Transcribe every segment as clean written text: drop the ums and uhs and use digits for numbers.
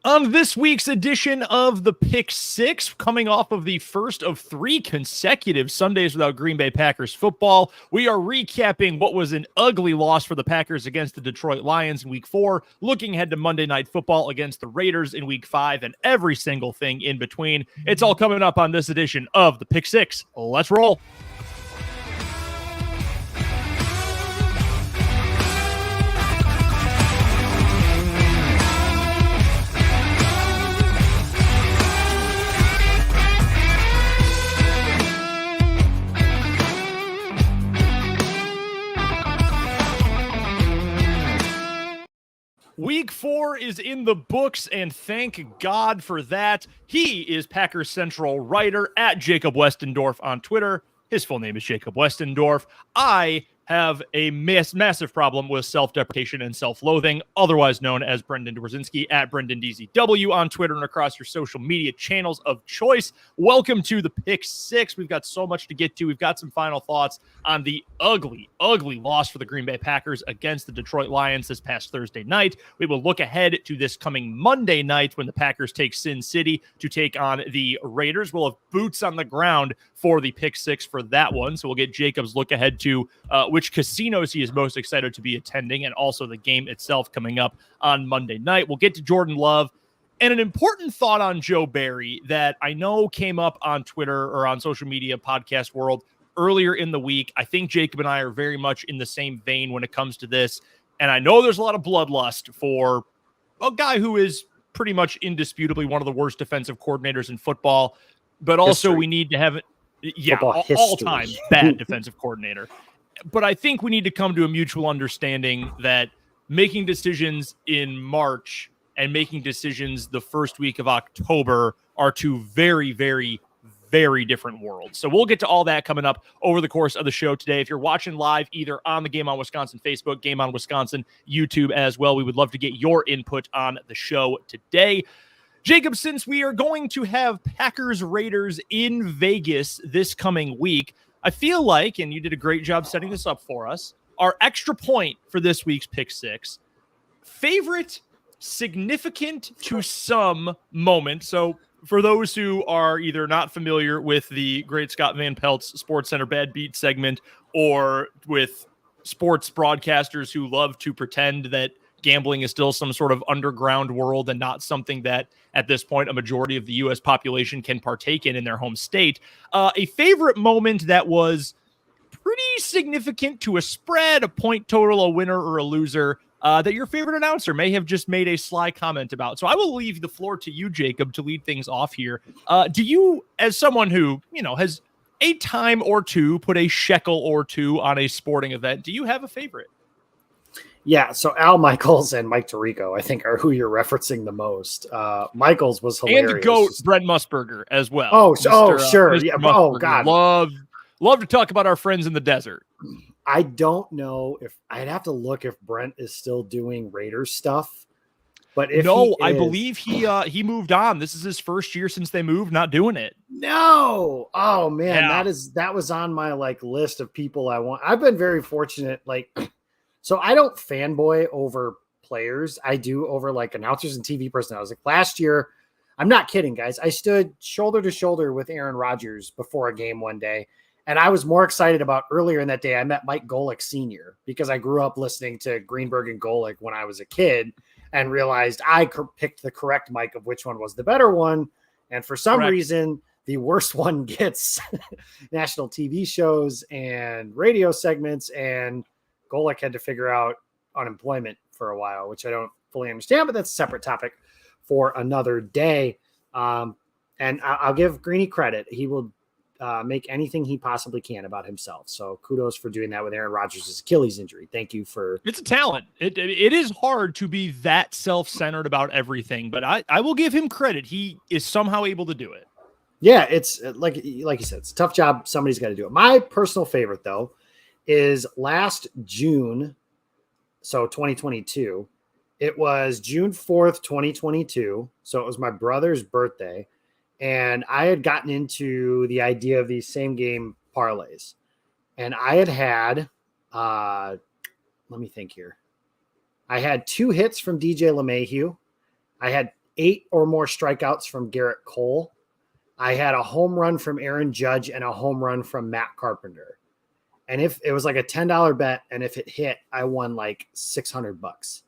On this week's edition of the Pick Six, coming off of the first of 3 consecutive Sundays without Green Bay Packers football, we are recapping what was an ugly loss for the Packers against the Detroit Lions in Week 4, looking ahead to Monday Night Football against the Raiders in Week 5, and every single thing in between. It's all coming up on this edition of the Pick Six. Let's roll. Week 4 is in the books, and thank God for that. He is Packers Central writer at Jacob Westendorf on Twitter. His full name is Jacob Westendorf. I have a massive problem with self-deprecation and self-loathing, otherwise known as Brendan Dzwierzynski at BrendanDZW on Twitter and across your social media channels of choice. Welcome to the Pick Six. We've got so much to get to. We've got some final thoughts on the ugly loss for the Green Bay Packers against the Detroit Lions this past Thursday night. We will look ahead to this coming Monday night when the Packers take Sin City to take on the Raiders. We'll have boots on the ground for the Pick Six for that one. So we'll get Jacob's look ahead to which casinos he is most excited to be attending, and also the game itself coming up on Monday night. We'll get to Jordan Love and an important thought on Joe Barry that I know came up on Twitter or on social media podcast world earlier in the week. I think Jacob and I are very much in the same vein when it comes to this. And I know there's a lot of bloodlust for a guy who is pretty much indisputably one of the worst defensive coordinators in football, but also we need to have all-time bad defensive coordinator. But I think we need to come to a mutual understanding that making decisions in March and making decisions the first week of October are two very, very, very different worlds. So we'll get to all that coming up over the course of the show today. If you're watching live, either on the Game on Wisconsin Facebook, Game on Wisconsin YouTube as well, we would love to get your input on the show today. Jacob, since we are going to have Packers Raiders in Vegas this coming week, I feel like, and you did a great job setting this up for us, our extra point for this week's Pick Six, favorite significant to some moment. So for those who are either not familiar with the great Scott Van Pelt's Sports Center Bad Beat segment, or with sports broadcasters who love to pretend that gambling is still some sort of underground world and not something that at this point a majority of the U.S. population can partake in their home state, a favorite moment that was pretty significant to a spread, a point total, a winner or a loser, that your favorite announcer may have just made a sly comment about. So I will leave the floor to you, Jacob, to lead things off here. Do you, as someone who, has a time or two put a shekel or two on a sporting event, do you have a favorite? Yeah, so Al Michaels and Mike Tirico, I think, are who you're referencing the most. Michaels was hilarious. And the GOAT, Brent Musburger, as well. Sure. Yeah. Oh, God. Love to talk about our friends in the desert. I don't know if – I'd have to look if Brent is still doing Raiders stuff. But if I believe he moved on. This is his first year since they moved, not doing it. No. Oh, man. Yeah. That was on my, list of people I want. I've been very fortunate, so I don't fanboy over players. I do over announcers and TV personalities. Last year, I'm not kidding, guys. I stood shoulder to shoulder with Aaron Rodgers before a game one day. And I was more excited about earlier in that day. I met Mike Golick Sr. because I grew up listening to Greenberg and Golick when I was a kid and realized I picked the correct mic of which one was the better one. And for some reason, the worst one gets national TV shows and radio segments, and Golick had to figure out unemployment for a while, which I don't fully understand, but that's a separate topic for another day. And I'll give Greeny credit. He will make anything he possibly can about himself. So kudos for doing that with Aaron Rodgers' Achilles injury. Thank you for... It's a talent. It is hard to be that self-centered about everything, but I will give him credit. He is somehow able to do it. Yeah, it's like you said, it's a tough job. Somebody's got to do it. My personal favorite, though, is last June, so 2022. It was June 4th, 2022. So it was my brother's birthday. And I had gotten into the idea of these same game parlays. And I had let me think here. I had 2 hits from DJ LeMahieu. I had 8 or more strikeouts from Garrett Cole. I had a home run from Aaron Judge and a home run from Matt Carpenter. And if it was like a $10 bet, and if it hit, I won like $600.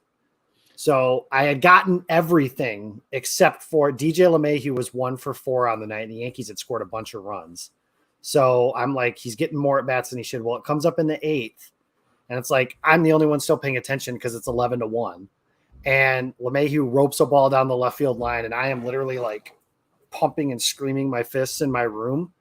So I had gotten everything except for DJ LeMahieu was 1 for 4 on the night, and the Yankees had scored a bunch of runs. So I'm like, he's getting more at bats than he should. Well, it comes up in the 8th, and it's like I'm the only one still paying attention because it's 11-1. And LeMahieu ropes a ball down the left field line, and I am literally like pumping and screaming my fists in my room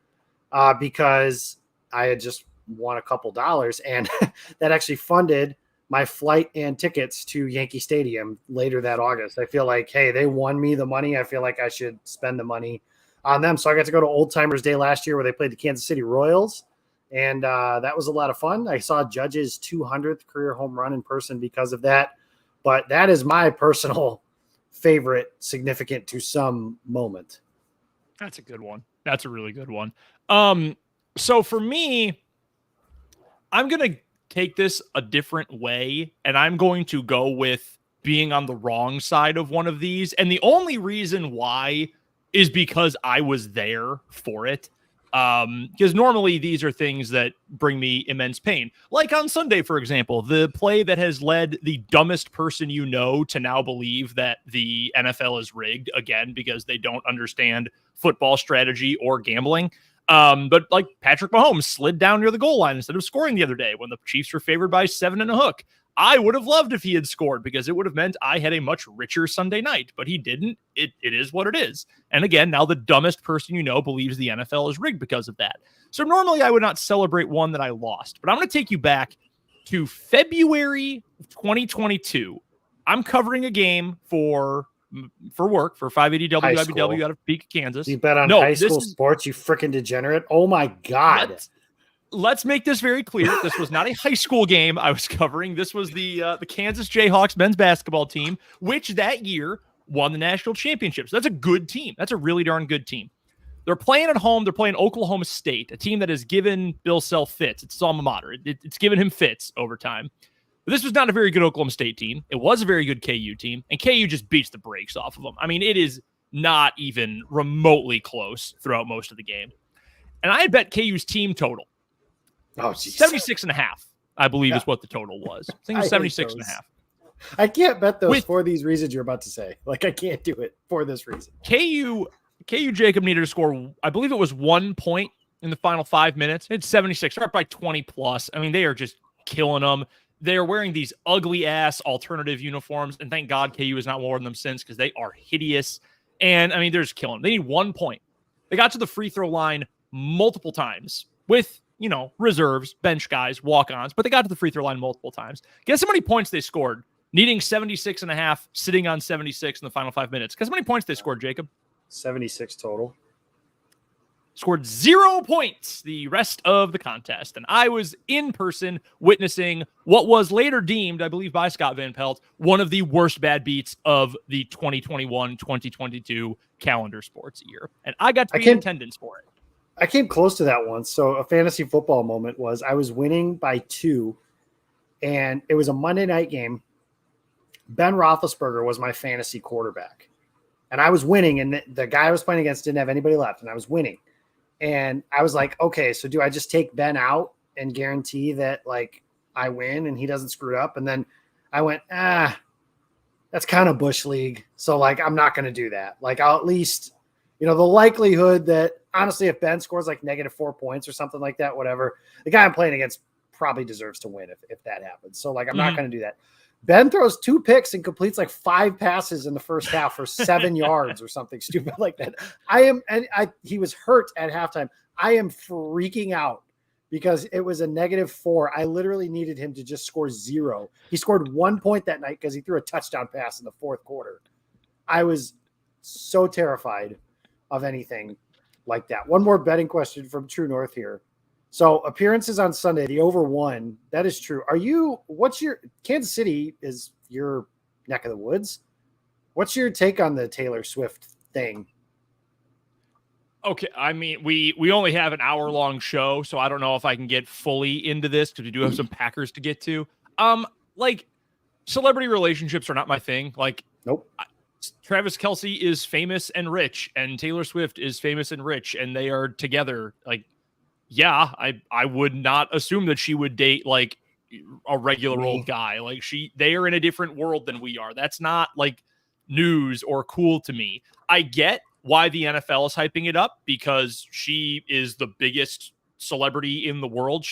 because I had just won a couple dollars, and that actually funded my flight and tickets to Yankee Stadium later that August. I feel like, hey, they won me the money. I feel like I should spend the money on them. So I got to go to Old Timers Day last year where they played the Kansas City Royals, and that was a lot of fun. I saw Judge's 200th career home run in person because of that, but that is my personal favorite significant to some moment. That's a good one. That's a really good one. So for me, I'm going to take this a different way, and I'm going to go with being on the wrong side of one of these. And the only reason why is because I was there for it. Because normally these are things that bring me immense pain. Like on Sunday, for example, the play that has led the dumbest person you know to now believe that the NFL is rigged again because they don't understand football strategy or gambling. But like Patrick Mahomes slid down near the goal line instead of scoring the other day when the Chiefs were favored by 7 and a hook. I would have loved if he had scored because it would have meant I had a much richer Sunday night, but he didn't. It is what it is. And again, now the dumbest person you know believes the NFL is rigged because of that. So normally I would not celebrate one that I lost, but I'm going to take you back to February 2022. I'm covering a game for work for 580 WIBW out of Peak, Kansas. You bet on high school sports, you freaking degenerate. Oh my God. Let's make this very clear. This was not a high school game I was covering. This was the Kansas Jayhawks men's basketball team, which that year won the national championship. So that's a good team. That's a really darn good team. They're playing at home. They're playing Oklahoma State, a team that has given Bill Self fits. It's his alma mater. It's given him fits over time. But this was not a very good Oklahoma State team. It was a very good KU team, and KU just beats the brakes off of them. I mean, it is not even remotely close throughout most of the game. And I had bet KU's team total. Oh, geez. 76.5, I believe is what the total was. I think it was 76.5. I can't bet those for these reasons you're about to say. Like, I can't do it for this reason. KU Jacob needed to score, I believe it was 1 point in the final 5 minutes. It's 76. They're up by 20 plus. I mean, they are just killing them. They are wearing these ugly-ass alternative uniforms, and thank God KU has not worn them since because they are hideous. And, I mean, they're just killing them. They need 1 point. They got to the free throw line multiple times with, reserves, bench guys, walk-ons, but they got to the free throw line multiple times. Guess how many points they scored? Needing 76.5, sitting on 76 in the final 5 minutes. Guess how many points they scored, Jacob? 76 total. Scored 0 points the rest of the contest. And I was in person witnessing what was later deemed, I believe by Scott Van Pelt, one of the worst bad beats of the 2021-2022 calendar sports year. And I got to be in attendance for it. I came close to that once. So a fantasy football moment was I was winning by 2, and it was a Monday night game. Ben Roethlisberger was my fantasy quarterback, and I was winning, and the guy I was playing against didn't have anybody left, and I was winning. And I was like, okay, so do I just take Ben out and guarantee that like I win and he doesn't screw it up? And then I went, that's kind of Bush League. So like, I'm not going to do that. Like I'll at least, the likelihood that honestly, if Ben scores like -4 points or something like that, whatever, the guy I'm playing against probably deserves to win if that happens. So like, I'm not going to do that. Ben throws 2 picks and completes like 5 passes in the first half for 7 yards or something stupid like that. He was hurt at halftime. I am freaking out because it was a -4. I literally needed him to just score 0. He scored 1 point that night because he threw a touchdown pass in the fourth quarter. I was so terrified of anything like that. One more betting question from True North here. So appearances on Sunday, the over 1, that is true. What's your Kansas City is your neck of the woods. What's your take on the Taylor Swift thing? Okay. I mean, we only have an hour-long show, so I don't know if I can get fully into this because we do have some Packers to get to. Like celebrity relationships are not my thing. Like, nope. Travis Kelce is famous and rich, and Taylor Swift is famous and rich, and they are together. Like, yeah, I would not assume that she would date like a regular old guy. Like they are in a different world than we are. That's not like news or cool to me. I get why the NFL is hyping it up because she is the biggest celebrity in the world.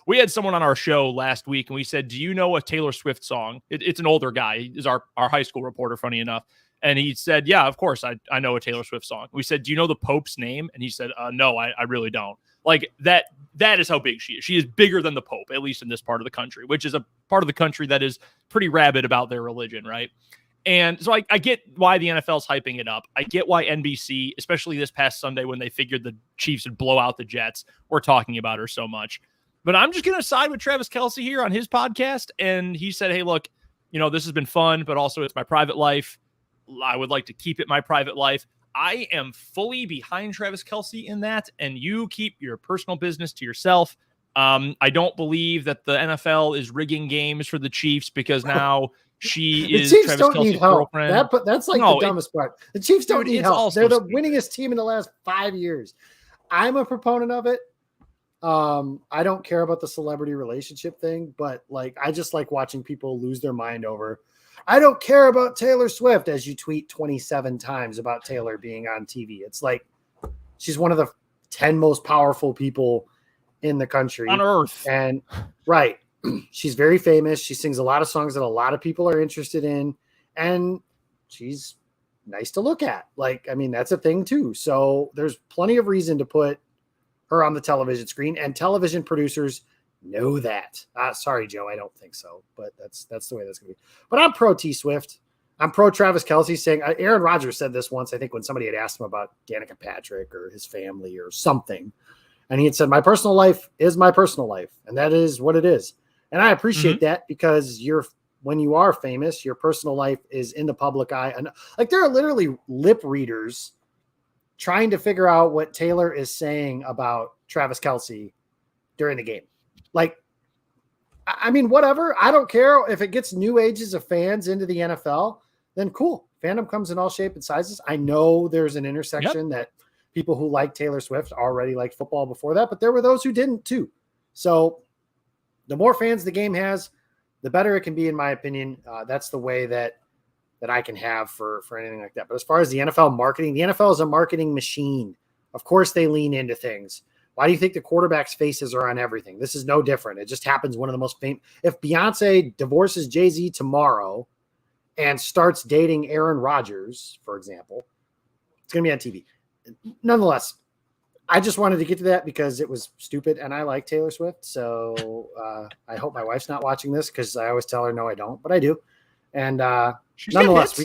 We had someone on our show last week and we said, do you know a Taylor Swift song? It's an older guy. He is our high school reporter, funny enough. And he said, yeah, of course, I know a Taylor Swift song. We said, do you know the Pope's name? And he said, no, I really don't. Like that is how big she is. She is bigger than the Pope, at least in this part of the country, which is a part of the country that is pretty rabid about their religion, right? And so I get why the NFL's hyping it up. I get why NBC, especially this past Sunday when they figured the Chiefs would blow out the Jets, were talking about her so much. But I'm just going to side with Travis Kelce here on his podcast. And he said, hey, look, this has been fun, but also it's my private life. I would like to keep it my private life. I am fully behind Travis Kelce in that, and you keep your personal business to yourself. I don't believe that the NFL is rigging games for the Chiefs because now she is Chiefs Travis don't need Kelce's help. girlfriend. That's like the dumbest part. The Chiefs don't need help. They're the stupid. winningest team in the last 5 years. I'm a proponent of it. I don't care about the celebrity relationship thing, but like I just like watching people lose their mind over. I don't care about Taylor Swift as you tweet 27 times about Taylor being on TV. It's like she's one of the 10 most powerful people in the country on earth. And right. She's very famous. She sings a lot of songs that a lot of people are interested in, and she's nice to look at. Like, I mean, that's a thing too. So there's plenty of reason to put her on the television screen, and television producers know that. Sorry, Joe, I don't think so, but that's the way that's going to be. But I'm pro T Swift. I'm pro Travis Kelce. Saying Aaron Rodgers said this once, I think, when somebody had asked him about Danica Patrick or his family or something, and he had said, "My personal life is my personal life, and that is what it is." And I appreciate that because when you are famous, your personal life is in the public eye, and like there are literally lip readers trying to figure out what Taylor is saying about Travis Kelce during the game. Like, I mean, whatever. I don't care if it gets new ages of fans into the NFL, then cool. Fandom comes in all shape and sizes. I know there's an intersection that people who like Taylor Swift already liked football before that, but there were those who didn't too. So the more fans the game has, the better it can be, in my opinion. That's the way that I can have for anything like that. But as far as the NFL marketing, the NFL is a marketing machine. Of course they lean into things. Why do you think the quarterbacks' faces are on everything? This is no different. It just happens. One of the most famous. If Beyonce divorces Jay-Z tomorrow and starts dating Aaron Rodgers, for example, it's going to be on TV. Nonetheless, I just wanted to get to that because it was stupid and I like Taylor Swift. So I hope my wife's not watching this because I always tell her, no, I don't, but I do. And nonetheless,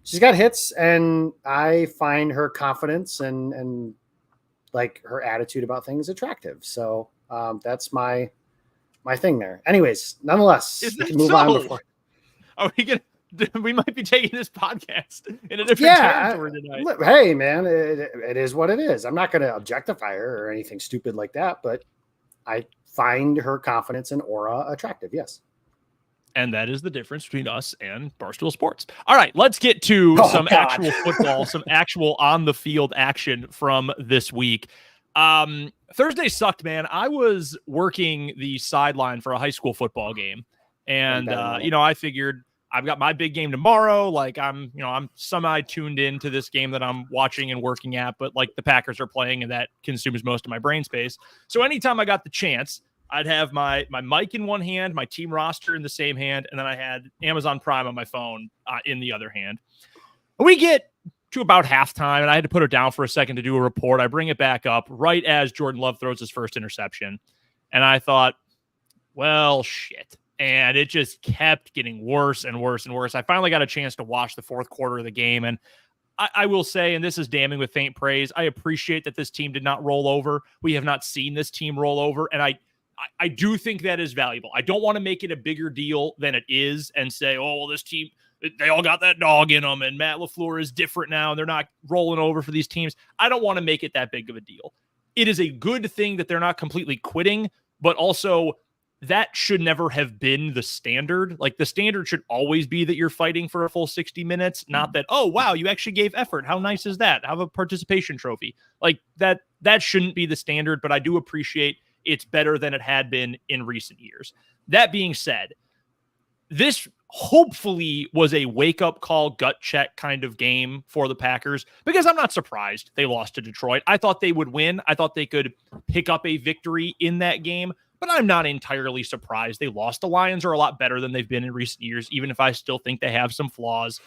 she's got hits, and I find her confidence and like her attitude about things attractive. So that's my thing there. Anyways, nonetheless, we can move on before. Are we going to? We might be taking this podcast in a different territory tonight. Hey, man, it is what it is. I'm not going to objectify her or anything stupid like that, but I find her confidence and aura attractive. Yes. And that is the difference between us and Barstool Sports. All right, let's get to actual football, some actual on the field action from this week. Thursday sucked, man. I was working the sideline for a high school football game. And, I figured I've got my big game tomorrow. Like I'm semi tuned into this game that I'm watching and working at, but like the Packers are playing and that consumes most of my brain space. So anytime I got the chance, I'd have my mic in one hand, my team roster in the same hand, and then I had Amazon Prime on my phone in the other hand. We get to about halftime, and I had to put it down for a second to do a report. I bring it back up right as Jordan Love throws his first interception. And I thought, well, shit. And it just kept getting worse and worse and worse. I finally got a chance to watch the fourth quarter of the game. And I will say, and this is damning with faint praise, I appreciate that this team did not roll over. We have not seen this team roll over. And I do think that is valuable. I don't want to make it a bigger deal than it is and say, oh, well, this team, they all got that dog in them and Matt LaFleur is different now and they're not rolling over for these teams. I don't want to make it that big of a deal. It is a good thing that they're not completely quitting, but also that should never have been the standard. Like, the standard should always be that you're fighting for a full 60 minutes, not that, oh, wow, you actually gave effort. How nice is that? Have a participation trophy. Like, that shouldn't be the standard, but I do appreciate it's better than it had been in recent years. That being said, this hopefully was a wake-up call, gut check kind of game for the Packers, because I'm not surprised they lost to Detroit. I thought they would win. I thought they could pick up a victory in that game, but I'm not entirely surprised they lost. The Lions are a lot better than they've been in recent years, even if I still think they have some flaws.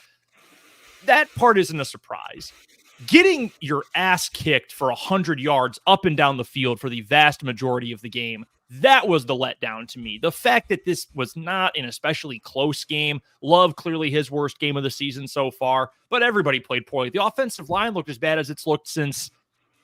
That part isn't a surprise. Getting your ass kicked for 100 yards up and down the field for the vast majority of the game, that was the letdown to me. The fact that this was not an especially close game. Love, clearly his worst game of the season so far, but everybody played poorly. The offensive line looked as bad as it's looked since,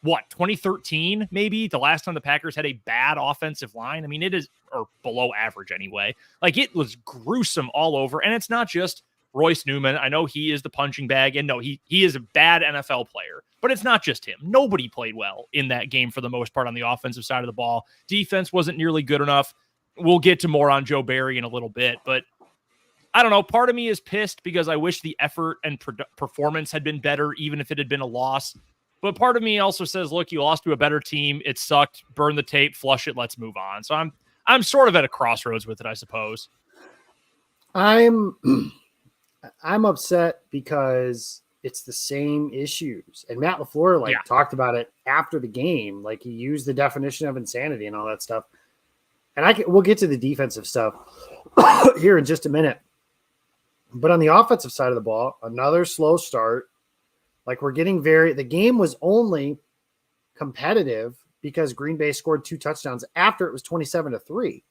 2013, maybe? The last time the Packers had a bad offensive line. I mean, it is, or below average anyway. Like, it was gruesome all over, and it's not just Royce Newman. I know he is the punching bag, and no, he is a bad NFL player, but it's not just him. Nobody played well in that game for the most part on the offensive side of the ball. Defense wasn't nearly good enough. We'll get to more on Joe Barry in a little bit, but I don't know. Part of me is pissed because I wish the effort and performance had been better, even if it had been a loss. But part of me also says, look, you lost to a better team. It sucked. Burn the tape, flush it. Let's move on. So I'm sort of at a crossroads with it, I suppose. I'm upset because it's the same issues. And Matt LaFleur talked about it after the game. Like, he used the definition of insanity and all that stuff. And we'll get to the defensive stuff here in just a minute. But on the offensive side of the ball, another slow start. Like, we're getting the game was only competitive because Green Bay scored 2 touchdowns after it was 27-3.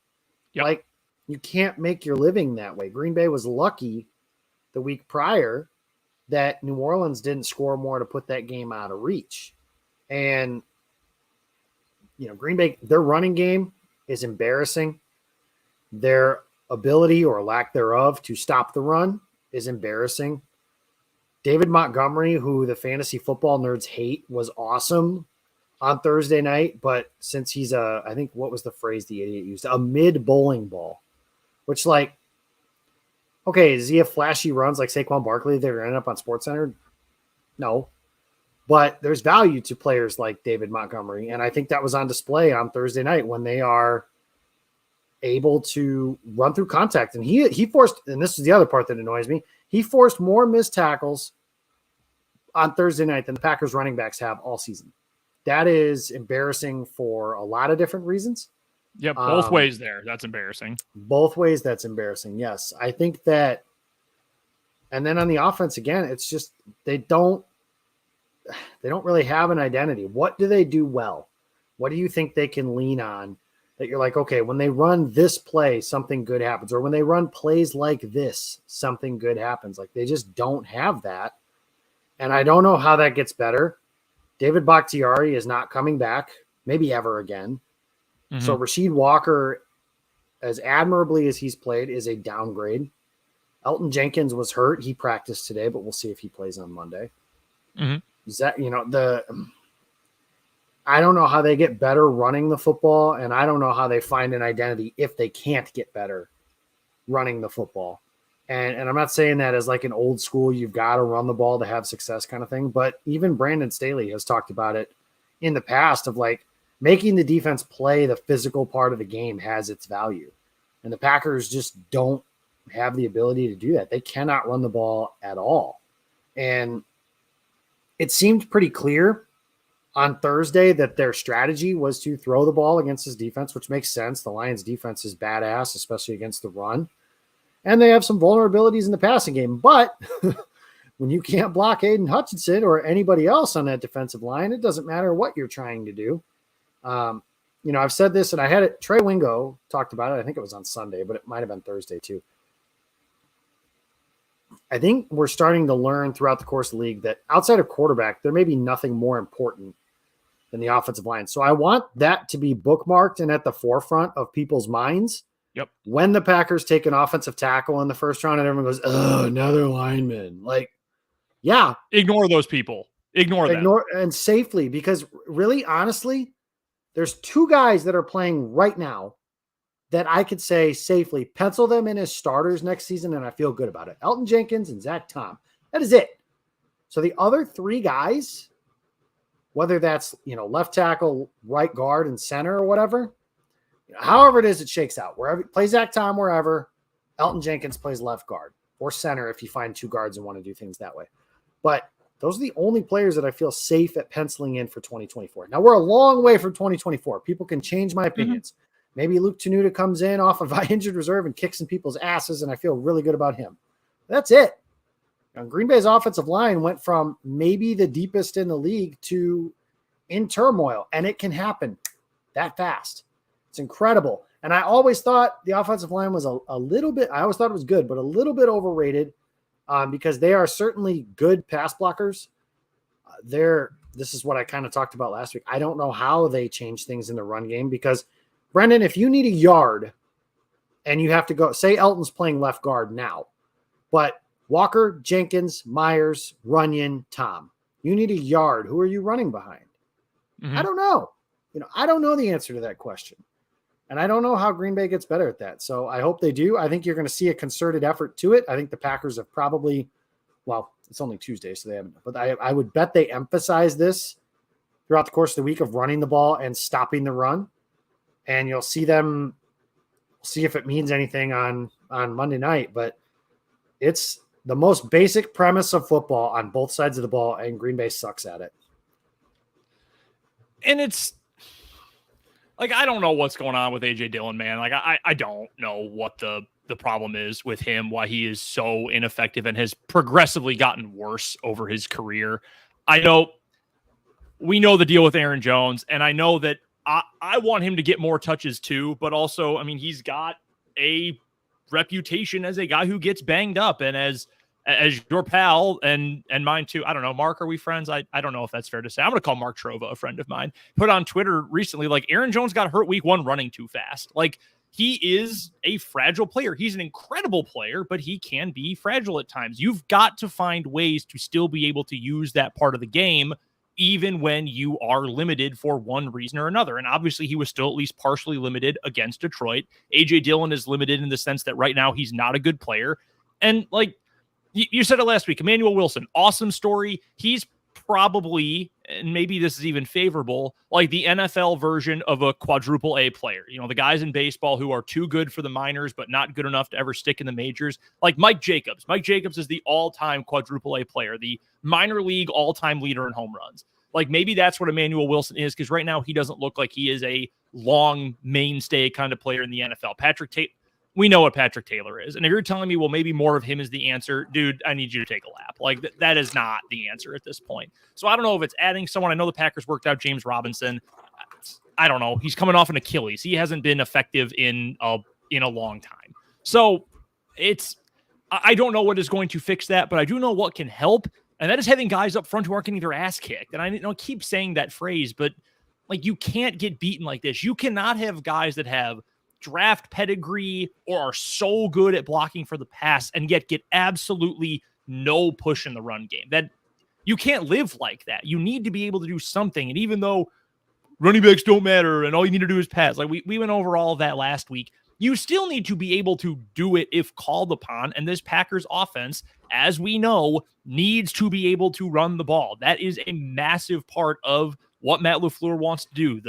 Yep. Like, you can't make your living that way. Green Bay was lucky the week prior that New Orleans didn't score more to put that game out of reach. And, Green Bay, their running game is embarrassing. Their ability or lack thereof to stop the run is embarrassing. David Montgomery, who the fantasy football nerds hate, was awesome on Thursday night. But since he's I think, what was the phrase the idiot used? A mid-bowling ball, which, like, okay, does he have flashy runs like Saquon Barkley that are going to end up on SportsCenter? No. But there's value to players like David Montgomery, and I think that was on display on Thursday night when they are able to run through contact. And he forced, and this is the other part that annoys me, he forced more missed tackles on Thursday night than the Packers running backs have all season. That is embarrassing for a lot of different reasons. Yeah, both ways there. That's embarrassing. Both ways that's embarrassing, yes. I think that, and then on the offense, again, it's just they don't really have an identity. What do they do well? What do you think they can lean on that you're like, okay, when they run this play, something good happens? Or when they run plays like this, something good happens. Like, they just don't have that. And I don't know how that gets better. David Bakhtiari is not coming back, maybe ever again. Mm-hmm. So Rasheed Walker, as admirably as he's played, is a downgrade. Elton Jenkins was hurt. He practiced today, but we'll see if he plays on Monday. Mm-hmm. Is that, I don't know how they get better running the football, and I don't know how they find an identity if they can't get better running the football. And I'm not saying that as like an old school, you've got to run the ball to have success kind of thing, but even Brandon Staley has talked about it in the past of like making the defense play the physical part of the game has its value. And the Packers just don't have the ability to do that. They cannot run the ball at all. And it seemed pretty clear on Thursday that their strategy was to throw the ball against his defense, which makes sense. The Lions defense is badass, especially against the run. And they have some vulnerabilities in the passing game. But when you can't block Aiden Hutchinson or anybody else on that defensive line, it doesn't matter what you're trying to do. I've said this, and I had it. Trey Wingo talked about it. I think it was on Sunday, but it might have been Thursday too. I think we're starting to learn throughout the course of the league that outside of quarterback, there may be nothing more important than the offensive line. So I want that to be bookmarked and at the forefront of people's minds. Yep. When the Packers take an offensive tackle in the first round and everyone goes, oh, another lineman. Like, yeah. Ignore those people. Ignore them. And safely, because really, honestly, there's 2 guys that are playing right now that I could say safely pencil them in as starters next season, and I feel good about it. Elton Jenkins and Zach Tom. That is it. So the other three guys, whether that's, left tackle, right guard, and center or whatever, however it is, it shakes out. Wherever play Zach Tom, wherever Elton Jenkins plays left guard or center if you find two guards and want to do things that way. But those are the only players that I feel safe at penciling in for 2024. Now we're a long way from 2024. People can change my opinions. Maybe Luke Tenuta comes in off of injured reserve and kicks some people's asses, and I feel really good about him. That's it. Now, Green Bay's offensive line went from maybe the deepest in the league to in turmoil, and it can happen that fast. It's incredible. And I always thought the offensive line was a little bit, I always thought it was good, but a little bit overrated because they are certainly good pass blockers. This is what I kind of talked about last week. I don't know how they change things in the run game because, Brendan, if you need a yard and you have to go, say Elton's playing left guard now, but Walker, Jenkins, Myers, Runyon, Tom, you need a yard. Who are you running behind? I don't know. I don't know the answer to that question. And I don't know how Green Bay gets better at that. So I hope they do. I think you're going to see a concerted effort to it. I think the Packers have probably, it's only Tuesday, so they haven't, but I would bet they emphasize this throughout the course of the week of running the ball and stopping the run. And you'll see them see if it means anything on Monday night, but it's the most basic premise of football on both sides of the ball, and Green Bay sucks at it. And it's like, I don't know what's going on with A.J. Dillon, man. Like, I don't know what the problem is with him, why he is so ineffective and has progressively gotten worse over his career. We know the deal with Aaron Jones, and I know that I want him to get more touches too, but also, he's got a reputation as a guy who gets banged up, and as your pal and mine too. I don't know, Mark, are we friends? I don't know if that's fair to say. I'm going to call Mark Trova a friend of mine. Put on Twitter recently, like, Aaron Jones got hurt week 1 running too fast. Like, he is a fragile player. He's an incredible player, but he can be fragile at times. You've got to find ways to still be able to use that part of the game, even when you are limited for one reason or another. And obviously he was still at least partially limited against Detroit. A.J. Dillon is limited in the sense that right now he's not a good player. And like you said it last week, Emmanuel Wilson, awesome story. He's probably, and maybe this is even favorable, like the NFL version of a quadruple A player. The guys in baseball who are too good for the minors, but not good enough to ever stick in the majors. Like Mike Jacobs. Mike Jacobs is the all-time quadruple A player, the minor league all-time leader in home runs. Like, maybe that's what Emmanuel Wilson is, because right now he doesn't look like he is a long mainstay kind of player in the NFL. We know what Patrick Taylor is. And if you're telling me, well, maybe more of him is the answer, dude, I need you to take a lap. Like, that is not the answer at this point. So I don't know if it's adding someone. I know the Packers worked out James Robinson. I don't know. He's coming off an Achilles. He hasn't been effective in a long time. So I don't know what is going to fix that, but I do know what can help. And that is having guys up front who aren't getting their ass kicked. And I keep saying that phrase, but like, you can't get beaten like this. You cannot have guys that have draft pedigree or are so good at blocking for the pass and yet get absolutely no push in the run game. That you can't live like that. You need to be able to do something. And even though running backs don't matter and all you need to do is pass, like we went over all of that last week, you still need to be able to do it if called upon. And this Packers offense, as we know, needs to be able to run the ball. That is a massive part of what Matt LaFleur wants to do.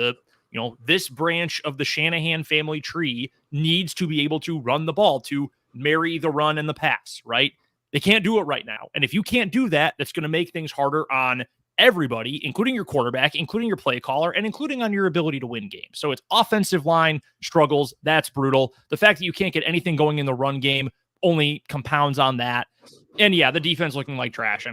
This branch of the Shanahan family tree needs to be able to run the ball, to marry the run and the pass, right? They can't do it right now. And if you can't do that, that's going to make things harder on everybody, including your quarterback, including your play caller, and including on your ability to win games. So it's offensive line struggles. That's brutal. The fact that you can't get anything going in the run game only compounds on that. And yeah, the defense looking like trash.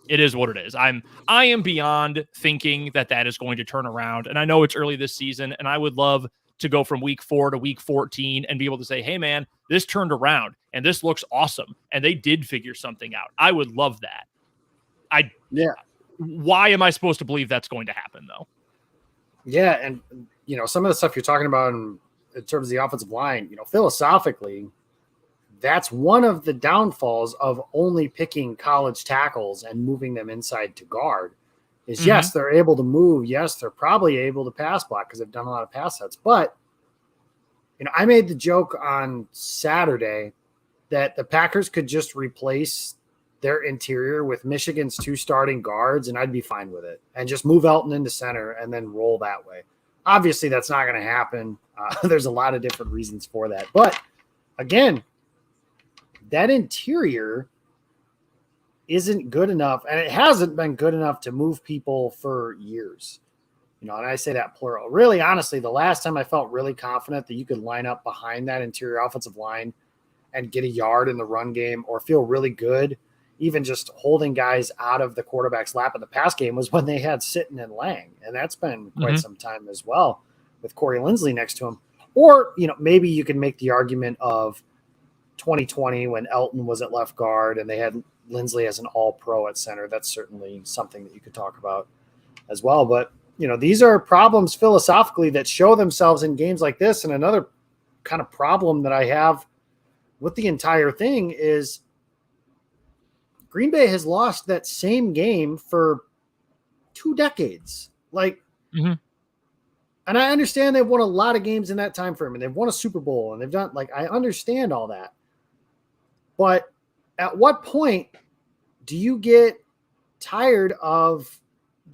It is what it is. I am beyond thinking that is going to turn around. And I know it's early this season, and I would love to go from week 4 to week 14 and be able to say, hey man, this turned around and this looks awesome. And they did figure something out. I would love that. Why am I supposed to believe that's going to happen though? Yeah. And some of the stuff you're talking about in terms of the offensive line, philosophically, that's one of the downfalls of only picking college tackles and moving them inside to guard is yes, they're able to move. Yes, they're probably able to pass block because they've done a lot of pass sets, but I made the joke on Saturday that the Packers could just replace their interior with Michigan's 2 starting guards, and I'd be fine with it, and just move Elton into center and then roll that way. Obviously, that's not going to happen. There's a lot of different reasons for that. But again, that interior isn't good enough, and it hasn't been good enough to move people for years. And I say that plural. Really, honestly, the last time I felt really confident that you could line up behind that interior offensive line and get a yard in the run game or feel really good, even just holding guys out of the quarterback's lap in the pass game, was when they had Sitton and Lang. And that's been quite some time as well with Corey Linsley next to him. Or, maybe you can make the argument of 2020 when Elton was at left guard and they had Linsley as an all-pro at center. That's certainly something that you could talk about as well. But, these are problems philosophically that show themselves in games like this. And another kind of problem that I have with the entire thing is Green Bay has lost that same game for 2 decades. And I understand they've won a lot of games in that time frame, and they've won a Super Bowl, and they've done, I understand all that. But at what point do you get tired of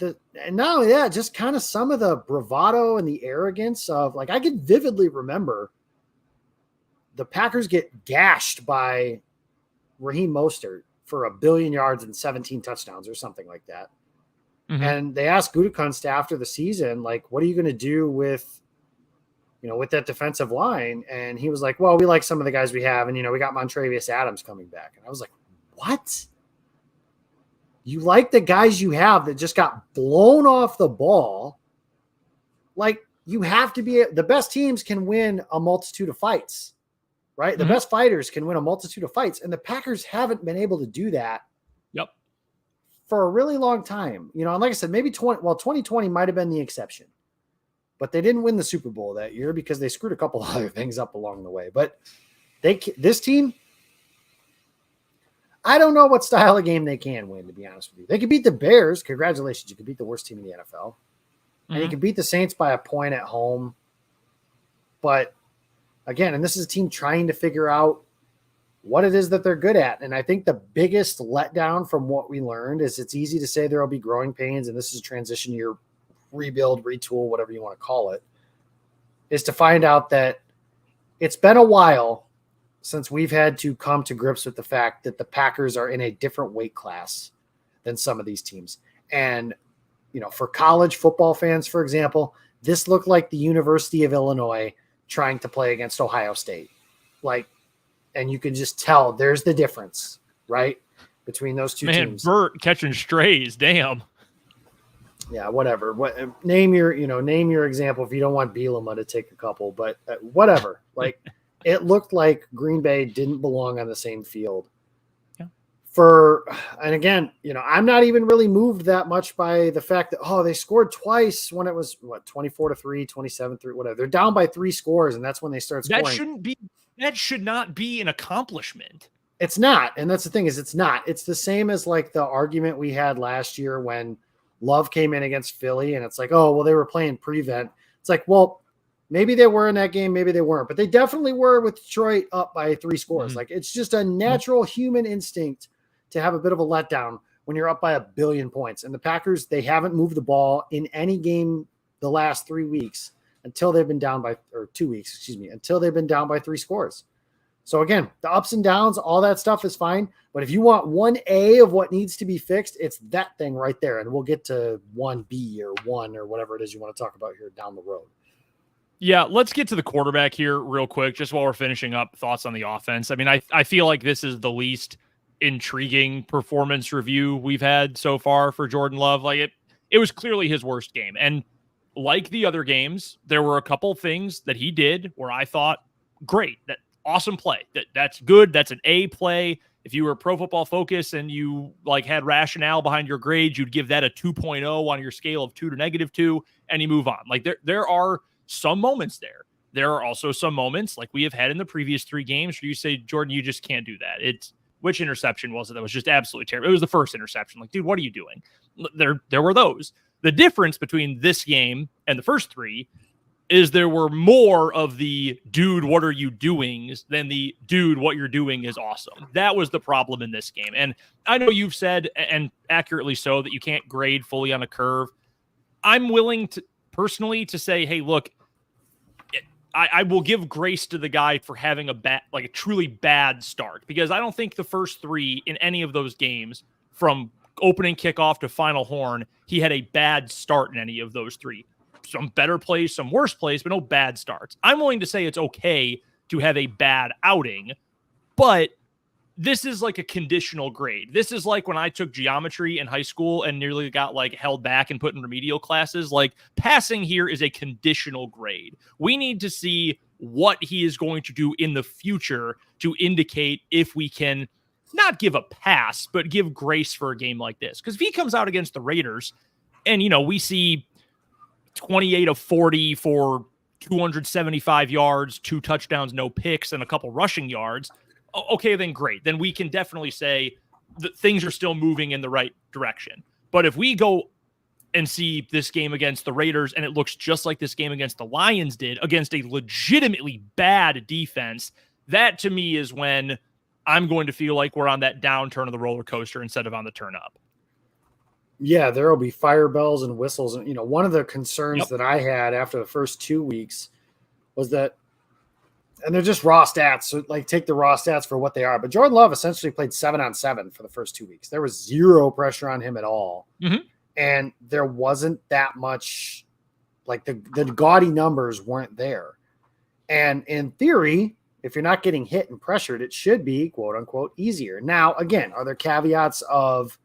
and not only that, just kind of some of the bravado and the arrogance of, I can vividly remember the Packers get gashed by Raheem Mostert for 1 billion yards and 17 touchdowns or something like that. And they asked Gutekunst after the season, what are you going to do with that defensive line? And he was like, well, we like some of the guys we have. And, we got Montravius Adams coming back. And I was like, what? You like the guys you have that just got blown off the ball? You have to be – the best teams can win a multitude of fights, right? The best fighters can win a multitude of fights. And the Packers haven't been able to do that for a really long time. And like I said, maybe 2020 might have been the exception. But they didn't win the Super Bowl that year because they screwed a couple of other things up along the way. But this team – I don't know what style of game they can win, to be honest with you. They could beat the Bears. Congratulations. You could beat the worst team in the NFL. And you could beat the Saints by a point at home. But again, and this is a team trying to figure out what it is that they're good at. And I think the biggest letdown from what we learned is it's easy to say there will be growing pains, and this is a transition year, rebuild, retool, whatever you want to call it, is to find out that it's been a while since we've had to come to grips with the fact that the Packers are in a different weight class than some of these teams. And, for college football fans, for example, this looked like the University of Illinois trying to play against Ohio State. And you can just tell there's the difference, right, between those two teams. Burt catching strays, damn. Yeah, whatever. Name your example if you don't want Bielema to take a couple, but whatever. It looked like Green Bay didn't belong on the same field. And again, I'm not even really moved that much by the fact that, they scored twice when it was 24-3, 27-3, whatever. They're down by 3 scores, and that's when they start scoring. That should not be an accomplishment. It's not. And that's the thing, is it's not. It's the same as the argument we had last year when Love came in against Philly, and it's they were playing prevent. It's maybe they were in that game, maybe they weren't, but they definitely were with Detroit up by 3 scores. It's just a natural human instinct to have a bit of a letdown when you're up by 1 billion points. And the Packers, they haven't moved the ball in any game the last 3 weeks until they've been down by, or 2 weeks, until they've been down by 3 scores. So again, the ups and downs, all that stuff is fine. But if you want 1A of what needs to be fixed, it's that thing right there. And we'll get to 1B or 1 or whatever it is you want to talk about here down the road. Yeah, let's get to the quarterback here real quick, just while we're finishing up thoughts on the offense. I mean, I feel like this is the least intriguing performance review we've had so far for Jordan Love. It was clearly his worst game. And like the other games, there were a couple things that he did where I thought, great, that awesome play. That's good. That's an A play. If you were Pro Football Focus and you had rationale behind your grades, you'd give that a 2.0 on your scale of 2 to -2, and you move on. There are some moments there. There are also some moments like we have had in the previous 3 games where you say, Jordan, you just can't do that. Which interception was it that was just absolutely terrible? It was the first interception. Dude, what are you doing? There were those. The difference between this game and the first 3 is there were more of the dude, what are you doing than the dude, what you're doing is awesome. That was the problem in this game. And I know you've said, and accurately so, that you can't grade fully on a curve. I'm willing to personally to say, hey, look, I will give grace to the guy for having a truly bad start, because I don't think the first three in any of those games, from opening kickoff to final horn, he had a bad start in any of those three. Some better plays, some worse plays, but no bad starts. I'm willing to say it's okay to have a bad outing, but this is like a conditional grade. This is like when I took geometry in high school and nearly got like held back and put in remedial classes. Like, passing here is a conditional grade. We need to see what he is going to do in the future to indicate if we can not give a pass, but give grace for a game like this. Because if he comes out against the Raiders and, we see 28 of 40 for 275 yards, 2 touchdowns, no picks, and a couple rushing yards, okay, then great. Then we can definitely say that things are still moving in the right direction. But if we go and see this game against the Raiders and it looks just like this game against the Lions did, against a legitimately bad defense, that to me is when I'm going to feel like we're on that downturn of the roller coaster instead of on the turn up. Yeah, there will be fire bells and whistles. And, one of the concerns that I had after the first 2 weeks was that, and they're just raw stats. So, take the raw stats for what they are. But Jordan Love essentially played 7-on-7 for the first 2 weeks. There was zero pressure on him at all. Mm-hmm. And there wasn't that much, the gaudy numbers weren't there. And in theory, if you're not getting hit and pressured, it should be, quote unquote, easier. Now, again, are there caveats of,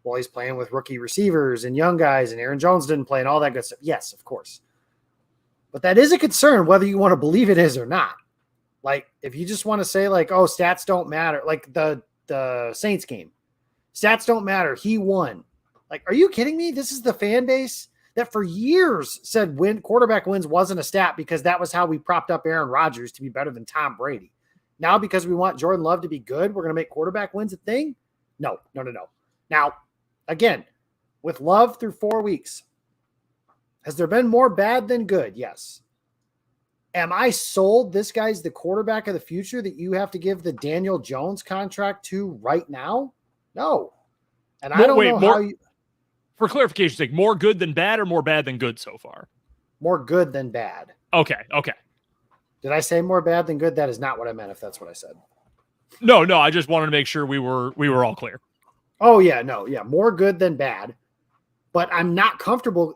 well, he's playing with rookie receivers and young guys and Aaron Jones didn't play and all that good stuff? Yes, of course. But that is a concern, whether you want to believe it is or not. If you just want to say, oh, stats don't matter, like the Saints game, stats don't matter, he won. Are you kidding me? This is the fan base that for years said quarterback wins wasn't a stat because that was how we propped up Aaron Rodgers to be better than Tom Brady. Now, because we want Jordan Love to be good, we're going to make quarterback wins a thing? No. Now, again, with Love through 4 weeks, has there been more bad than good? Yes. Am I sold this guy's the quarterback of the future that you have to give the Daniel Jones contract to right now? No. And I don't know how you... For clarification's sake, more good than bad or more bad than good so far? More good than bad. Okay. Did I say more bad than good? That is not what I meant, if that's what I said. No, I just wanted to make sure we were all clear. Oh, yeah, no, yeah, more good than bad. But I'm not comfortable.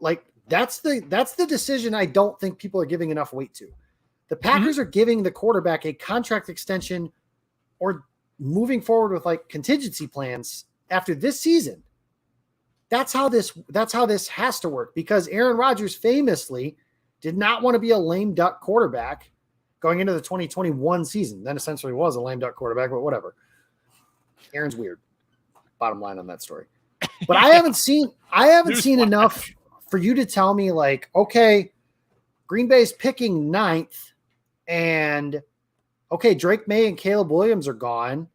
That's the decision I don't think people are giving enough weight to. The Packers are giving the quarterback a contract extension or moving forward with contingency plans after this season. That's how this has to work, because Aaron Rodgers famously did not want to be a lame duck quarterback going into the 2021 season. Then essentially was a lame duck quarterback, but whatever. Aaron's weird. Bottom line on that story. But I haven't seen enough for you to tell me okay, Green Bay's picking 9th and okay, Drake May and Caleb Williams are gone,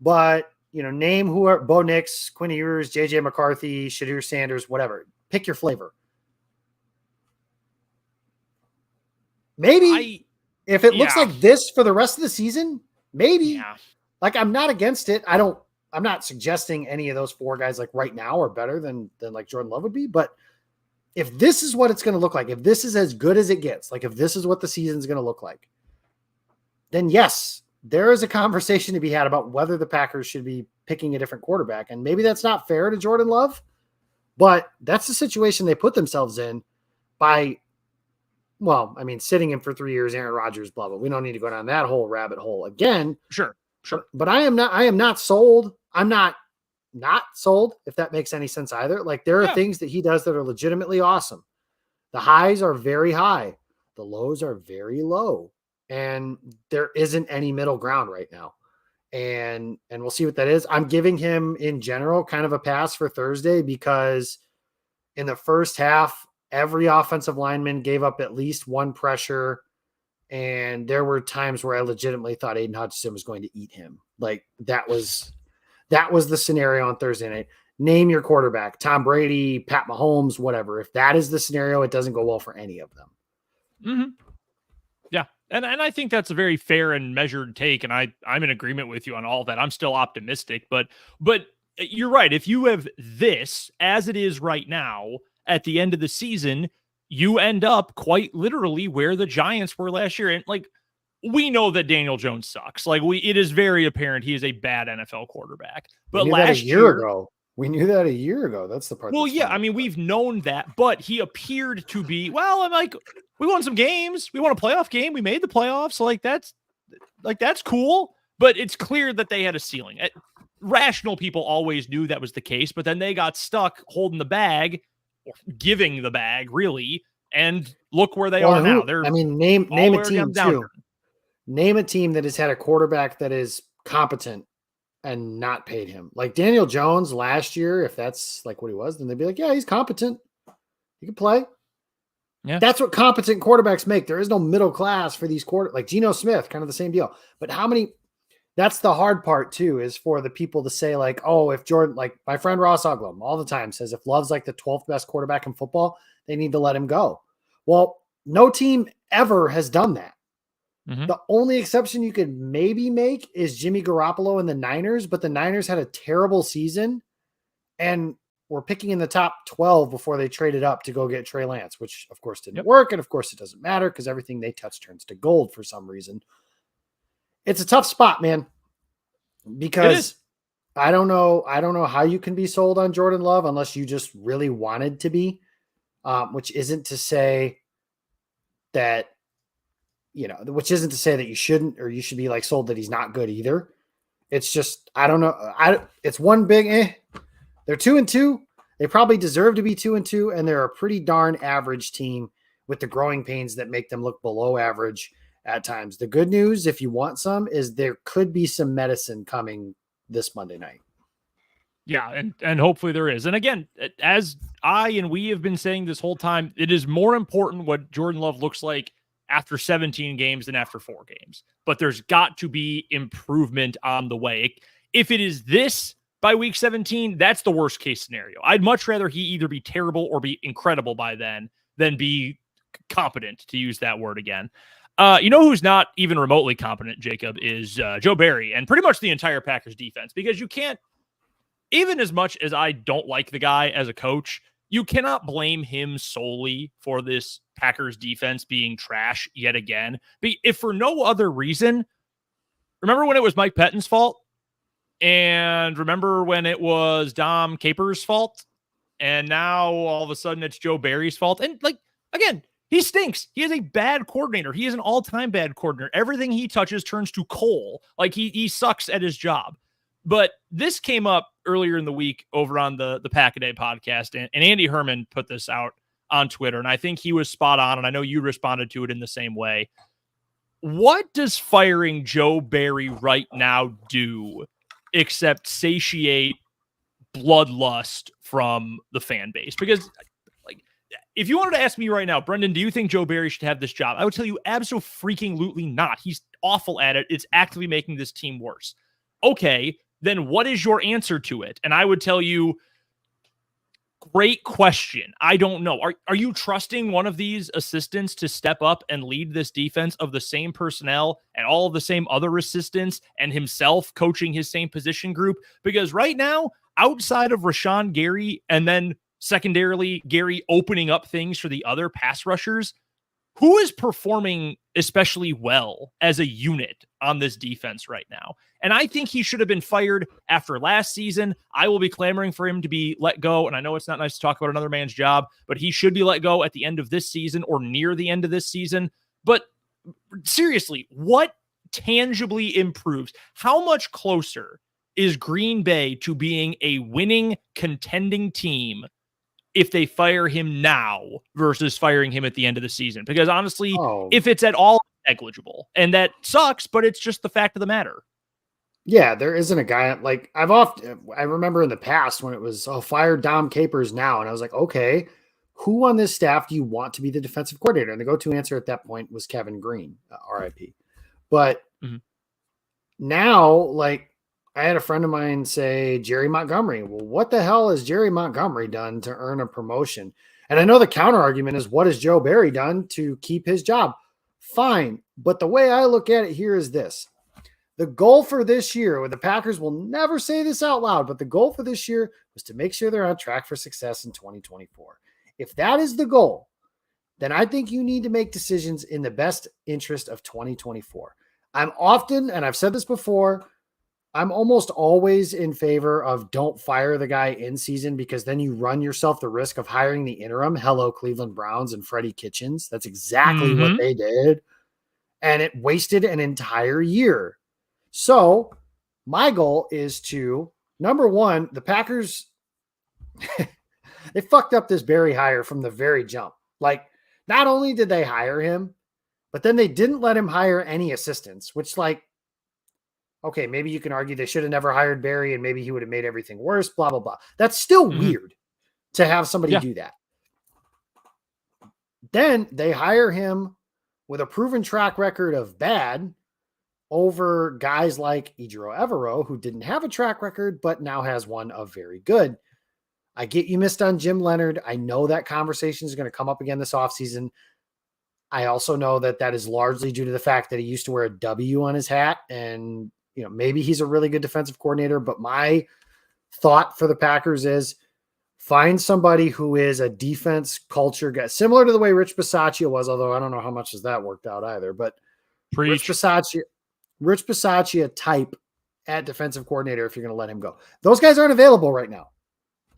but name who are Bo Nix, Quinn Ewers, JJ McCarthy, Shadur Sanders, whatever. Pick your flavor. Maybe if it looks like this for the rest of the season, maybe. Yeah. I'm not against it. I'm not suggesting any of those 4 guys right now are better than Jordan Love would be, but if this is what it's going to look like, if this is as good as it gets, if this is what the season's going to look like, then yes, there is a conversation to be had about whether the Packers should be picking a different quarterback. And maybe that's not fair to Jordan Love, but that's the situation they put themselves in by, sitting him for 3 years, Aaron Rodgers, blah, blah. We don't need to go down that whole rabbit hole again. Sure. But I am not sold. I'm not sold, if that makes any sense either. There are things that he does that are legitimately awesome. The highs are very high. The lows are very low. And there isn't any middle ground right now. And we'll see what that is. I'm giving him in general kind of a pass for Thursday because in the first half, every offensive lineman gave up at least one pressure. And there were times where I legitimately thought Aiden Hutchinson was going to eat him. That was the scenario on Thursday night. Name your quarterback, Tom Brady, Pat Mahomes, whatever. If that is the scenario, it doesn't go well for any of them. Mm-hmm. Yeah. And I think that's a very fair and measured take. And I'm in agreement with you on all that. I'm still optimistic, but you're right. If you have this as it is right now at the end of the season, you end up quite literally where the Giants were last year. And like, we know that Daniel Jones sucks. Like it is very apparent he is a bad NFL quarterback. We But knew that a last year year, ago. We knew that a year ago. That's the part. well, that's yeah, funny. I mean, we've known that, but he appeared to be, well, I'm like, we won some games. We won a playoff game. We made the playoffs. So that's cool. But it's clear that they had a ceiling. Rational people always knew that was the case, but then they got stuck holding the bag, or giving the bag, really. And look where they are now. They're, I mean, name a team too. Name a team that has had a quarterback that is competent and not paid him. Like Daniel Jones last year, if that's like what he was, then they'd be like, yeah, he's competent. He can play. Yeah. That's what competent quarterbacks make. There is no middle class for these like Geno Smith, kind of the same deal. But how many, that's the hard part too, is for the people to say like, oh, if Jordan, like my friend Ross Uglum all the time says, if Love's like the 12th best quarterback in football, they need to let him go. Well, no team ever has done that. Mm-hmm. The only exception you could maybe make is Jimmy Garoppolo and the Niners, but the Niners had a terrible season and were picking in the top 12 before they traded up to go get Trey Lance, which of course didn't work. And of course it doesn't matter because everything they touch turns to gold for some reason. It's a tough spot, man, because I don't know how you can be sold on Jordan Love unless you just really wanted to be, which isn't to say that, which isn't to say that you shouldn't, or you should be like sold that he's not good either. It's just, I don't know. It's one big, They're 2-2. They probably deserve to be 2-2. And they're a pretty darn average team with the growing pains that make them look below average at times. The good news, if you want some, is there could be some medicine coming this Monday night. Yeah, and hopefully there is. And again, as we have been saying this whole time, it is more important what Jordan Love looks like after 17 games than after 4 games. But there's got to be improvement on the way. If it is this by week 17, that's the worst case scenario. I'd much rather he either be terrible or be incredible by then than be competent, to use that word again. Who's not even remotely competent, Jacob, is Joe Barry and pretty much the entire Packers defense, because you can't, even as much as I don't like the guy as a coach, you cannot blame him solely for this Packers defense being trash yet again. If for no other reason, remember when it was Mike Pettine's fault? And remember when it was Dom Capers' fault? And now all of a sudden it's Joe Barry's fault. And like, again, he stinks. He is a bad coordinator. He is an all-time bad coordinator. Everything he touches turns to coal. Like he sucks at his job. But this came up earlier in the week over on the Pack-A-Day podcast, and Andy Herman put this out on Twitter, and I think he was spot on, and I know you responded to it in the same way. What does firing Joe Barry right now do except satiate bloodlust from the fan base? Because like, if you wanted to ask me right now, Brendan, do you think Joe Barry should have this job? I would tell you absolutely not. He's awful at it. It's actively making this team worse. Okay, then what is your answer to it? And I would tell you, great question. I don't know. Are you trusting one of these assistants to step up and lead this defense of the same personnel and all of the same other assistants and himself coaching his same position group? Because right now, outside of Rashawn Gary and then secondarily Gary opening up things for the other pass rushers, who is performing especially well as a unit on this defense right now? And I think he should have been fired after last season. I will be clamoring for him to be let go. And I know it's not nice to talk about another man's job, but he should be let go at the end of this season or near the end of this season. But seriously, what tangibly improves? How much closer is Green Bay to being a winning, contending team if they fire him now versus firing him at the end of the season? Because honestly, if it's at all negligible, and that sucks, but it's just the fact of the matter. Yeah, there isn't a guy like I remember in the past when it was, fire Dom Capers now. And I was like, okay, who on this staff do you want to be the defensive coordinator? And the go-to answer at that point was Kevin Green, RIP. But now, like, I had a friend of mine say Jerry Montgomery. Well, what the hell has Jerry Montgomery done to earn a promotion? And I know the counter argument is, what has Joe Barry done to keep his job? Fine. But the way I look at it here is this. The goal for this year, the Packers will never say this out loud, but the goal for this year was to make sure they're on track for success in 2024. If that is the goal, then I think you need to make decisions in the best interest of 2024. I'm often, and I've said this before, I'm almost always in favor of don't fire the guy in season, because then you run yourself the risk of hiring the interim. Hello, Cleveland Browns and Freddie Kitchens. That's exactly what they did. And it wasted an entire year. So my goal is to, number one, the Packers, they fucked up this Barry hire from the very jump. Like, not only did they hire him, but then they didn't let him hire any assistants, which, like, okay, maybe you can argue they should have never hired Barry and maybe he would have made everything worse, blah, blah, blah. That's still weird to have somebody do that. Then they hire him with a proven track record of bad over guys like Ejiro Evero, who didn't have a track record, but now has one of very good. I get you missed on Jim Leonard. I know that conversation is going to come up again this offseason. I also know that that is largely due to the fact that he used to wear a W on his hat, and maybe he's a really good defensive coordinator, but my thought for the Packers is find somebody who is a defense culture guy, similar to the way Rich Bisaccia was, although I don't know how much has that worked out either, but Rich Bisaccia type at defensive coordinator, if you're going to let him go. Those guys aren't available right now.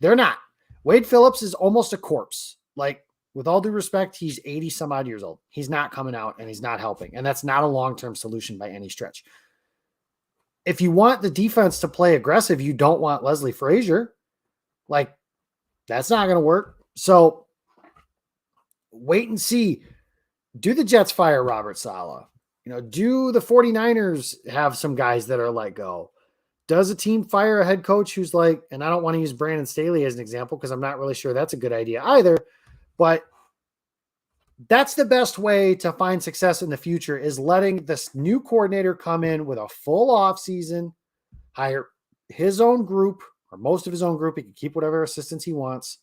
They're not. Wade Phillips is almost a corpse. Like, with all due respect, he's 80 some odd years old. He's not coming out and he's not helping. And that's not a long-term solution by any stretch. If you want the defense to play aggressive, you don't want Leslie Frazier. Like, that's not going to work. So wait and see. Do the Jets fire Robert Saleh? Do the 49ers have some guys that are let go? Does a team fire a head coach who's like, and I don't want to use Brandon Staley as an example because I'm not really sure that's a good idea either, but that's the best way to find success in the future, is letting this new coordinator come in with a full off season, hire his own group or most of his own group. He can keep whatever assistants he wants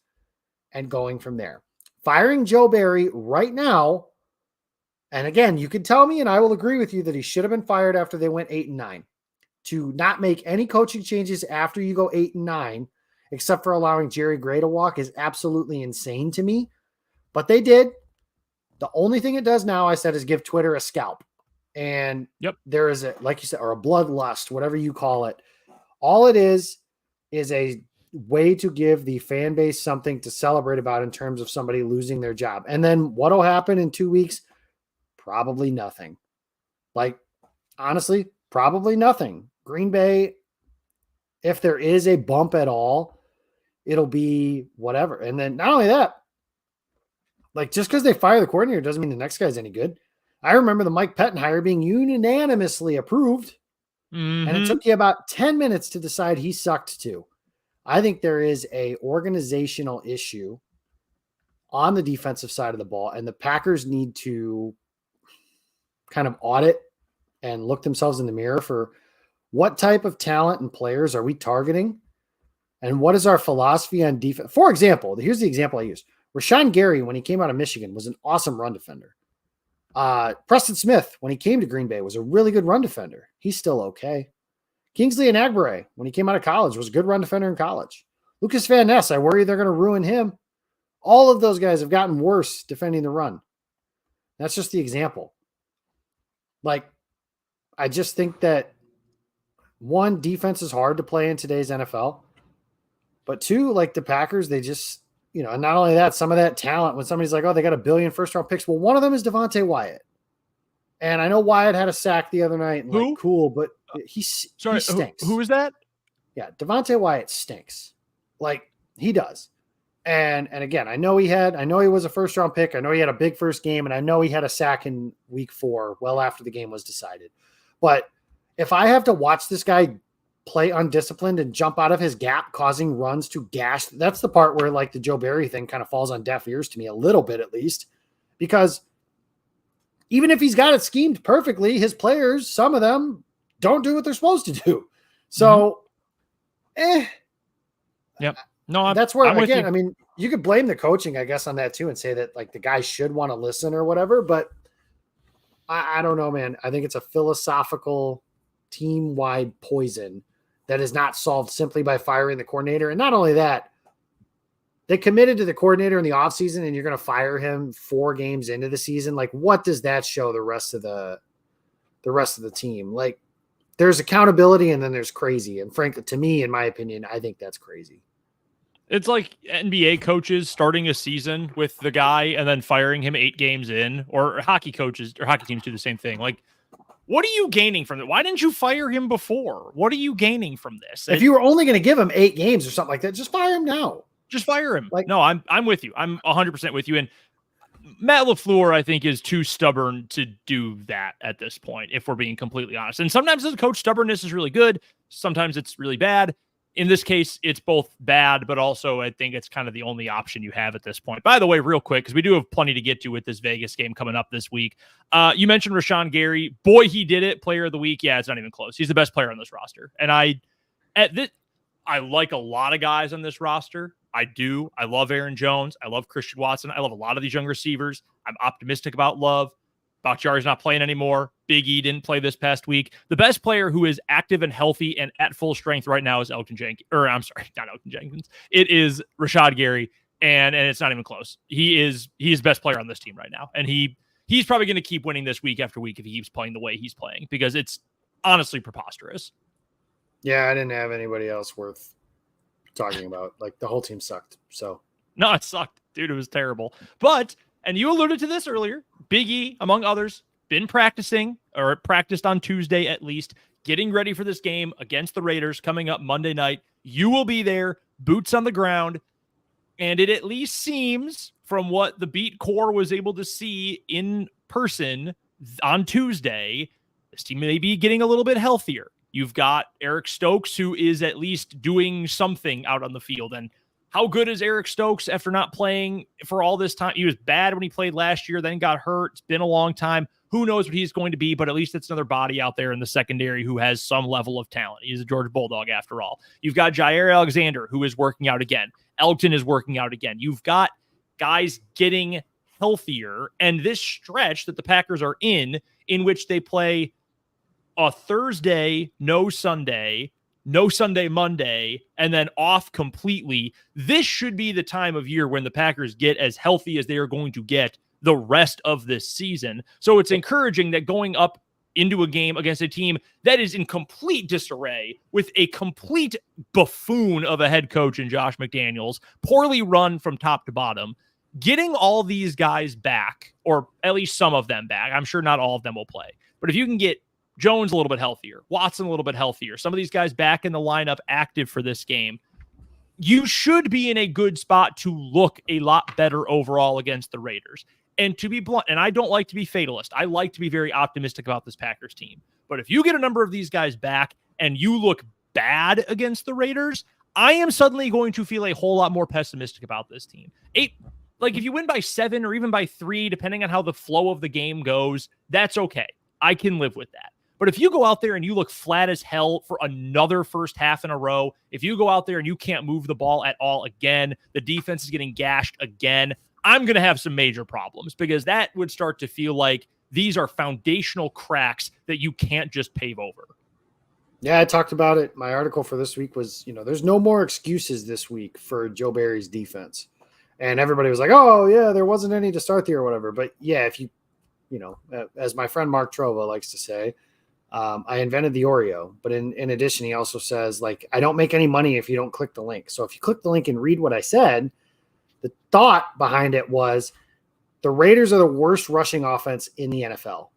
and going from there. Firing Joe Barry right now. And again, you can tell me, and I will agree with you, that he should have been fired after they went 8-9. To not make any coaching changes after you go 8-9, except for allowing Jerry Gray to walk, is absolutely insane to me. But they did. The only thing it does now, I said, is give Twitter a scalp. And there is a, like you said, or a bloodlust, whatever you call it. All it is a way to give the fan base something to celebrate about in terms of somebody losing their job. And then what'll happen in 2 weeks? Probably nothing. Like, honestly, probably nothing. Green Bay, if there is a bump at all, it'll be whatever. And then not only that, like, just because they fire the coordinator doesn't mean the next guy's any good. I remember the Mike Pettin hire being unanimously approved, and it took you about 10 minutes to decide he sucked too. I think there is a organizational issue on the defensive side of the ball, and the Packers need to kind of audit and look themselves in the mirror for what type of talent and players are we targeting, and what is our philosophy on defense. For example, here's the example I used. Rashawn Gary, when he came out of Michigan, was an awesome run defender. Preston Smith, when he came to Green Bay, was a really good run defender. He's still okay. Kingsley Enagbare, when he came out of college, was a good run defender in college. Lucas Van Ness, I worry they're going to ruin him. All of those guys have gotten worse defending the run. That's just the example. Like, I just think that, one, defense is hard to play in today's NFL. But two, like the Packers, they just, and not only that, some of that talent, when somebody's like, oh, they got $1 billion first-round picks. Well, one of them is Devontae Wyatt. And I know Wyatt had a sack the other night. And who? Like, cool, but he stinks. Who is that? Yeah, Devontae Wyatt stinks. Like, he does. And again, I know he was a first-round pick. I know he had a big first game, and I know he had a sack in week 4, well after the game was decided. But if I have to watch this guy play undisciplined and jump out of his gap, causing runs to gash, that's the part where, like, the Joe Barry thing kind of falls on deaf ears to me, a little bit at least, because even if he's got it schemed perfectly, his players, some of them, don't do what they're supposed to do. So, Yep. No, that's where, I'm with again, you. I mean, you could blame the coaching, I guess, on that too, and say that like the guy should want to listen or whatever. But I don't know, man. I think it's a philosophical team-wide poison that is not solved simply by firing the coordinator. And not only that, they committed to the coordinator in the offseason and you're going to fire him 4 games into the season. Like, what does that show the rest of the team? Like, there's accountability and then there's crazy. And frankly, to me, in my opinion, I think that's crazy. It's like NBA coaches starting a season with the guy and then firing him 8 games in, or hockey coaches or hockey teams do the same thing. Like, what are you gaining from it? Why didn't you fire him before? What are you gaining from this? If you were only going to give him 8 games or something like that, just fire him now. Just fire him. Like, no, I'm with you. I'm 100% with you. And Matt LaFleur, I think, is too stubborn to do that at this point, if we're being completely honest. And sometimes as a coach, stubbornness is really good. Sometimes it's really bad. In this case, it's both bad, but also I think it's kind of the only option you have at this point. By the way, real quick, because we do have plenty to get to with this Vegas game coming up this week. You mentioned Rashawn Gary. Boy, he did it. Player of the week. Yeah, it's not even close. He's the best player on this roster. And I like a lot of guys on this roster. I do. I love Aaron Jones. I love Christian Watson. I love a lot of these young receivers. I'm optimistic about Love. Bakhtiari's not playing anymore. Big E didn't play this past week. The best player who is active and healthy and at full strength right now is Elgton Jenkins. Or I'm sorry, not Elgton Jenkins. It is Rashad Gary, and it's not even close. He is the best player on this team right now, and he's probably going to keep winning this week after week if he keeps playing the way he's playing, because it's honestly preposterous. Yeah, I didn't have anybody else worth talking about. Like, the whole team sucked. So no, it sucked, dude. It was terrible. But, and you alluded to this earlier, Big E, among others, been practicing, or practiced on Tuesday at least, getting ready for this game against the Raiders coming up Monday night. You will be there, boots on the ground, and it at least seems, from what the Beat Core was able to see in person on Tuesday, this team may be getting a little bit healthier. You've got Eric Stokes, who is at least doing something out on the field. And how good is Eric Stokes after not playing for all this time? He was bad when he played last year, then got hurt. It's been a long time. Who knows what he's going to be, but at least it's another body out there in the secondary who has some level of talent. He's a Georgia Bulldog after all. You've got Jair Alexander, who is working out again. Elgton is working out again. You've got guys getting healthier. And this stretch that the Packers are in which they play a Thursday, no Sunday, Monday, and then off completely. This should be the time of year when the Packers get as healthy as they are going to get the rest of this season. So it's encouraging that going up into a game against a team that is in complete disarray with a complete buffoon of a head coach in Josh McDaniels, poorly run from top to bottom, getting all these guys back, or at least some of them back. I'm sure not all of them will play, but if you can get Jones a little bit healthier, Watson a little bit healthier, some of these guys back in the lineup active for this game, you should be in a good spot to look a lot better overall against the Raiders. And to be blunt, and I don't like to be fatalist, I like to be very optimistic about this Packers team. But if you get a number of these guys back and you look bad against the Raiders, I am suddenly going to feel a whole lot more pessimistic about this team. If you win by 7 or even by 3, depending on how the flow of the game goes, that's okay. I can live with that. But if you go out there and you look flat as hell for another first half in a row, if you go out there and you can't move the ball at all again, the defense is getting gashed again, I'm going to have some major problems, because that would start to feel like these are foundational cracks that you can't just pave over. Yeah, I talked about it. My article for this week was, there's no more excuses this week for Joe Barry's defense. And everybody was like, oh, yeah, there wasn't any to start there or whatever. But yeah, if you as my friend Mark Trova likes to say, I invented the Oreo. But in addition, he also says, I don't make any money if you don't click the link. So if you click the link and read what I said, the thought behind it was the Raiders are the worst rushing offense in the NFL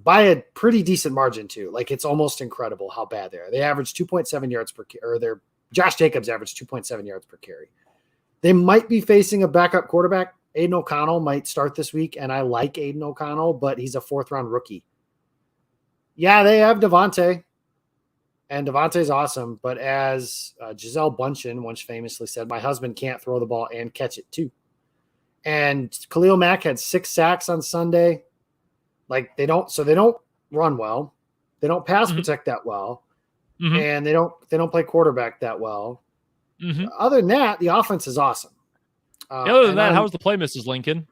by a pretty decent margin too. It's almost incredible how bad they are. They average 2.7 yards per carry, or Josh Jacobs averaged 2.7 yards per carry. They might be facing a backup quarterback. Aiden O'Connell might start this week, and I like Aiden O'Connell, but he's a 4th-round rookie. Yeah, they have Devontae, and Devontae's awesome, but as Gisele Bundchen once famously said, my husband can't throw the ball and catch it too. And Khalil Mack had 6 sacks on Sunday. They don't run well. They don't pass protect that well. Mm-hmm. And they don't play quarterback that well. Other than that, the offense is awesome. Other than that, how's the play, Mrs. Lincoln?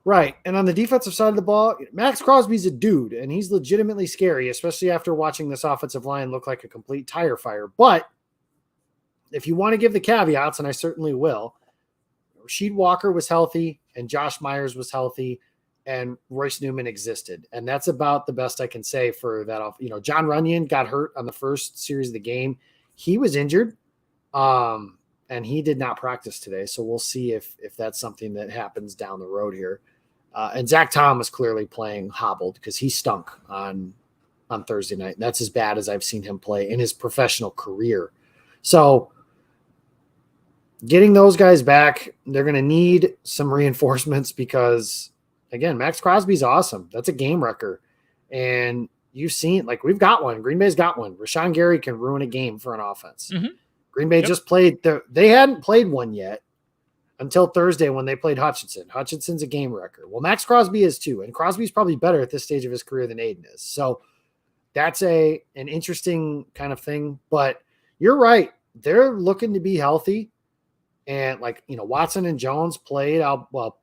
Right. And on the defensive side of the ball, Max Crosby's a dude, and he's legitimately scary, especially after watching this offensive line look like a complete tire fire. But if you want to give the caveats, and I certainly will, Rasheed Walker was healthy, and Josh Myers was healthy, and Royce Newman existed. And that's about the best I can say for that. John Runyon got hurt on the first series of the game. He was injured, and he did not practice today. So we'll see if that's something that happens down the road here. And Zach Tom was clearly playing hobbled because he stunk on Thursday night. That's as bad as I've seen him play in his professional career. So getting those guys back, they're going to need some reinforcements because, again, Max Crosby's awesome. That's a game wrecker. And you've seen, we've got one. Green Bay's got one. Rashawn Gary can ruin a game for an offense. Mm-hmm. Green Bay just played. They hadn't played one yet until Thursday when they played Hutchinson. Hutchinson's a game wrecker. Well, Max Crosby is too. And Crosby's probably better at this stage of his career than Aiden is. So that's an interesting kind of thing. But you're right. They're looking to be healthy. And Watson and Jones played out. Well,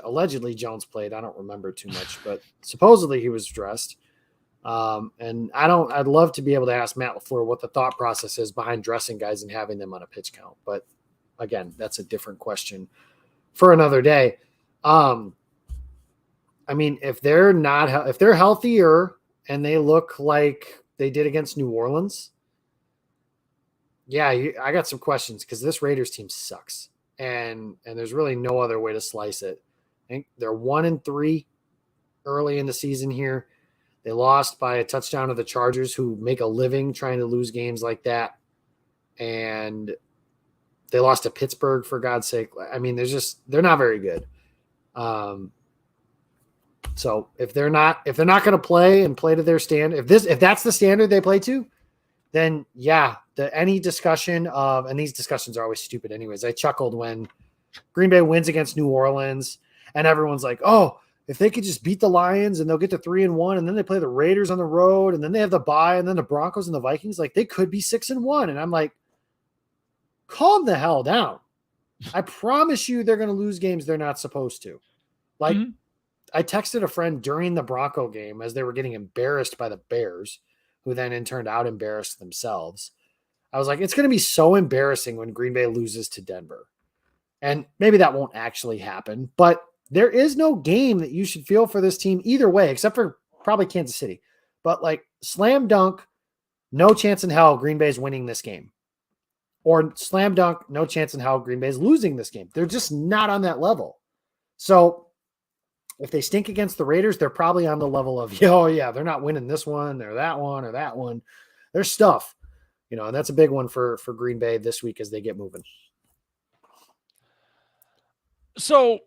allegedly Jones played. I don't remember too much, but supposedly he was dressed. And I'd love to be able to ask Matt LaFleur what the thought process is behind dressing guys and having them on a pitch count. But again, that's a different question for another day. If they're healthier and they look like they did against New Orleans, I got some questions because this Raiders team sucks, and there's really no other way to slice it. I think they're 1-3 early in the season here. They lost by a touchdown to the Chargers, who make a living trying to lose games like that, and they lost to Pittsburgh, for God's sake. They're not very good. So if they're not going to play to their standard, if that's the standard they play to, then any discussion of, and these discussions are always stupid anyways. I chuckled when Green Bay wins against New Orleans and everyone's like, oh, if they could just beat the Lions and they'll get to 3-1 and then they play the Raiders on the road and then they have the bye and then the Broncos and the Vikings, they could be 6-1. And I'm like, calm the hell down. I promise you they're going to lose games they're not supposed to. I texted a friend during the Bronco game as they were getting embarrassed by the Bears, who then in turned out embarrassed themselves. I was like, it's going to be so embarrassing when Green Bay loses to Denver. And maybe that won't actually happen, but there is no game that you should feel for this team either way, except for probably Kansas City. But slam dunk, no chance in hell Green Bay's winning this game. Or slam dunk, no chance in hell Green Bay's losing this game. They're just not on that level. So if they stink against the Raiders, they're probably on the level of, they're not winning this one or that one or that one. There's stuff, and that's a big one for Green Bay this week as they get moving. So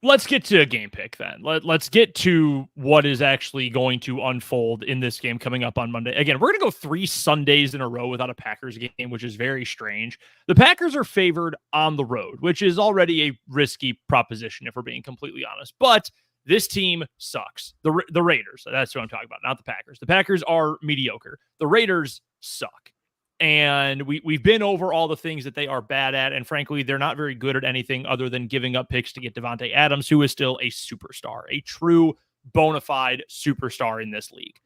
let's get to a game pick then. Let's get to what is actually going to unfold in this game coming up on Monday. Again, we're going to go 3 Sundays in a row without a Packers game, which is very strange. The Packers are favored on the road, which is already a risky proposition if we're being completely honest. But this team sucks. The Raiders, that's what I'm talking about, not the Packers. The Packers are mediocre. The Raiders suck. And we've been over all the things that they are bad at. And frankly, they're not very good at anything other than giving up picks to get Devontae Adams, who is still a superstar, a true bona fide superstar in this league.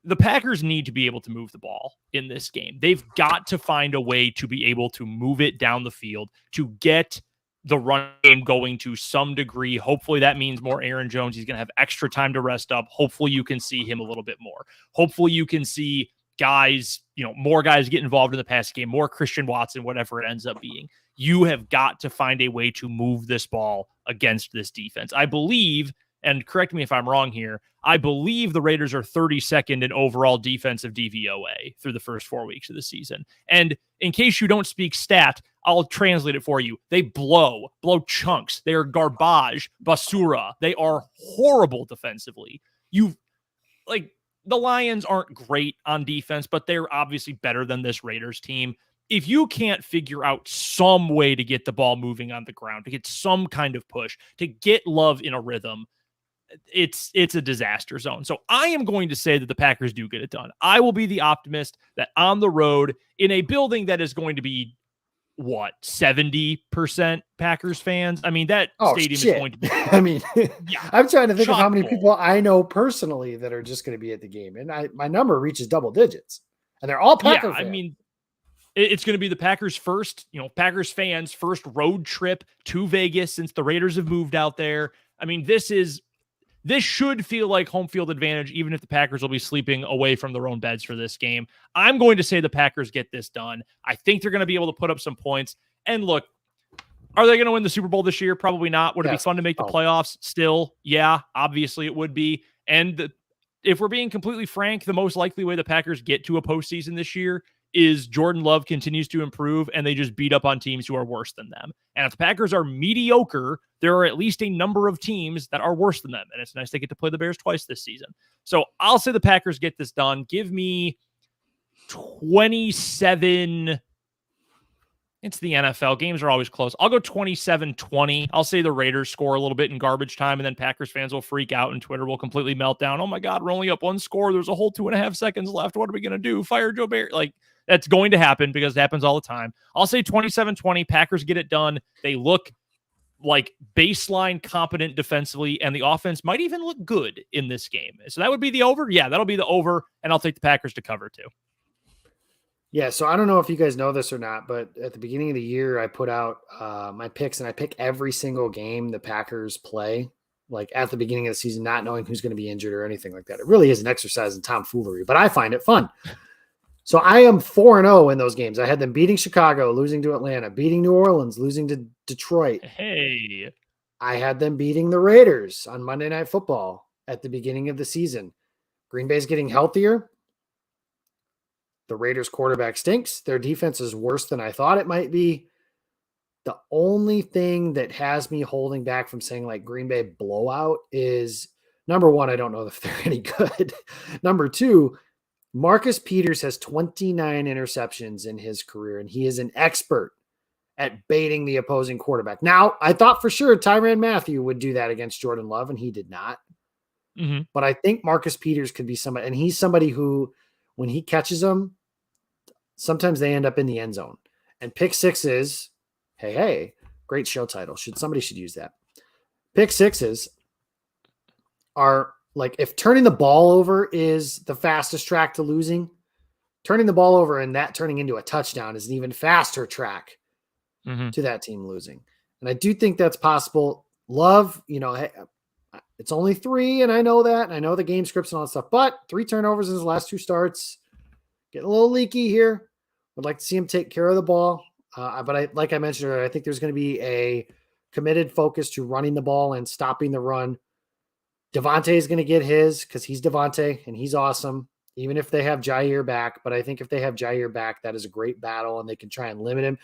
The Packers need to be able to move the ball in this game. They've got to find a way to be able to move it down the field to get the run game going to some degree. Hopefully that means more Aaron Jones. He's going to have extra time to rest up. Hopefully you can see him a little bit more. Hopefully you can see guys, more guys get involved in the passing game, more Christian Watson, whatever it ends up being. You have got to find a way to move this ball against this defense. I believe, and correct me if I'm wrong here, I believe the Raiders are 32nd in overall defensive DVOA through the first 4 weeks of the season. And in case you don't speak stat, I'll translate it for you. They blow chunks. They are garbage, basura. They are horrible defensively. The Lions aren't great on defense, but they're obviously better than this Raiders team. If you can't figure out some way to get the ball moving on the ground, to get some kind of push, to get Love in a rhythm, it's a disaster zone. So I am going to say that the Packers do get it done. I will be the optimist that on the road in a building that is going to be 70% Packers fans. I mean, that stadium is going to be. I mean, I'm trying to think of how many people I know personally that are just going to be at the game, and my number reaches double digits, and they're all Packer fans. I mean, it's going to be the Packers' first, Packers fans' first road trip to Vegas since the Raiders have moved out there. I mean, this should feel like home field advantage, even if the Packers will be sleeping away from their own beds for this game. I'm going to say the Packers get this done. I think they're going to be able to put up some points. And look, are they going to win the Super Bowl this year? Probably not. Would it be fun to make the playoffs still? Yeah, obviously it would be. And if we're being completely frank, the most likely way the Packers get to a postseason this year is Jordan Love continues to improve and they just beat up on teams who are worse than them. And if the Packers are mediocre, there are at least a number of teams that are worse than them. And it's nice they get to play the Bears twice this season. So I'll say the Packers get this done. Give me 27. It's the NFL. Games are always close. I'll go 27-20. I'll say the Raiders score a little bit in garbage time, and then Packers fans will freak out and Twitter will completely melt down. Oh my God, we're only up one score. There's a whole 2.5 seconds left. What are we going to do? Fire Joe Barry. That's going to happen because it happens all the time. I'll say 27-20. Packers get it done. They look like baseline competent defensively, and the offense might even look good in this game. So that would be the over. Yeah, that'll be the over, and I'll take the Packers to cover too. Yeah, so I don't know if you guys know this or not, but at the beginning of the year, I put out my picks, and I pick every single game the Packers play, like at the beginning of the season, not knowing who's going to be injured or anything like that. It really is an exercise in tomfoolery, but I find it fun. So I am 4-0 in those games. I had them beating Chicago, losing to Atlanta, beating New Orleans, losing to Detroit. Hey. I had them beating the Raiders on Monday Night Football at the beginning of the season. Green Bay's getting healthier. The Raiders quarterback stinks. Their defense is worse than I thought it might be. The only thing that has me holding back from saying like Green Bay blowout is, number one, I don't know if they're any good. Number two, Marcus Peters has 29 interceptions in his career, and he is an expert at baiting the opposing quarterback. Now, I thought for sure Tyrann Mathieu would do that against Jordan Love, and he did not. Mm-hmm. But I think Marcus Peters could be somebody, and he's somebody who, when he catches them, sometimes they end up in the end zone. And pick sixes, hey, great show title. Somebody should use that. Pick sixes are like, if turning the ball over is the fastest track to losing, turning the ball over and that turning into a touchdown is an even faster track to that team losing. And I do think that's possible. Love, hey, it's only 3, and I know that, and I know the game scripts and all that stuff, but 3 turnovers in his last 2 starts. Getting a little leaky here. Would like to see him take care of the ball. But like I mentioned earlier, I think there's going to be a committed focus to running the ball and stopping the run. Devontae is going to get his because he's Devontae and he's awesome, even if they have Jair back. But I think if they have Jair back, that is a great battle and they can try and limit him.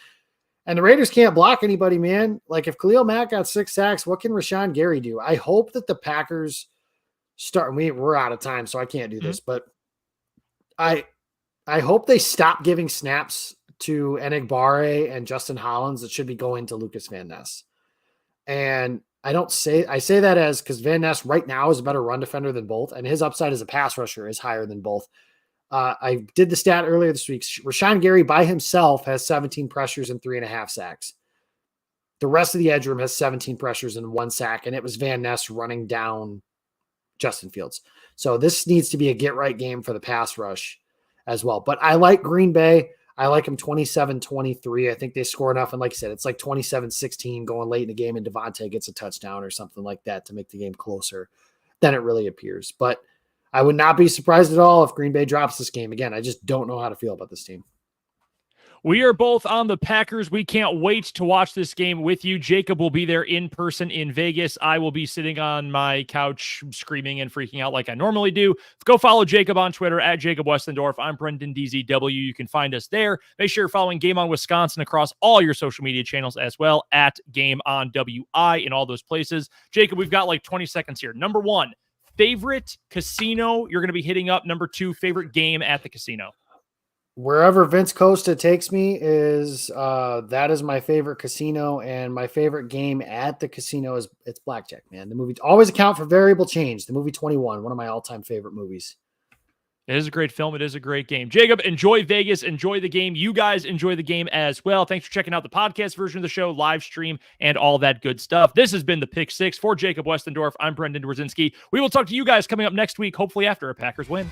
And the Raiders can't block anybody, man. Like if Khalil Mack got 6 sacks, what can Rashawn Gary do? I hope that the Packers start. We're out of time, so I can't do this, but I hope they stop giving snaps to Enagbare and Justin Hollins that should be going to Lucas Van Ness. And I say that as because Van Ness right now is a better run defender than both, and his upside as a pass rusher is higher than both. I did the stat earlier this week. Rashawn Gary by himself has 17 pressures and 3.5 sacks. The rest of the edge room has 17 pressures and 1 sack, and it was Van Ness running down Justin Fields. So this needs to be a get-right game for the pass rush as well. But I like Green Bay. I like them 27-23. I think they score enough. And like I said, it's like 27-16 going late in the game and Devontae gets a touchdown or something like that to make the game closer than it really appears. But I would not be surprised at all if Green Bay drops this game. Again, I just don't know how to feel about this team. We are both on the Packers. We can't wait to watch this game with you. Jacob will be there in person in Vegas. I will be sitting on my couch screaming and freaking out like I normally do. Go follow Jacob on Twitter at Jacob Westendorf. I'm Brendan DZW. You can find us there. Make sure you're following Game On Wisconsin across all your social media channels as well at Game On WI in all those places. Jacob, we've got like 20 seconds here. Number 1, favorite casino you're going to be hitting up. Number 2, favorite game at the casino. Wherever Vince Costa takes me is that is my favorite casino, and my favorite game at the casino is it's blackjack, man. The movie always account for variable change. The movie 21, one of my all-time favorite movies. It is a great film. It is a great game. Jacob, enjoy Vegas. Enjoy the game. You guys enjoy the game as well. Thanks for checking out the podcast version of the show, live stream, and all that good stuff. This has been the Pick Six for Jacob Westendorf. I'm Brendan Dzwierzynski. We will talk to you guys coming up next week, hopefully after a Packers win.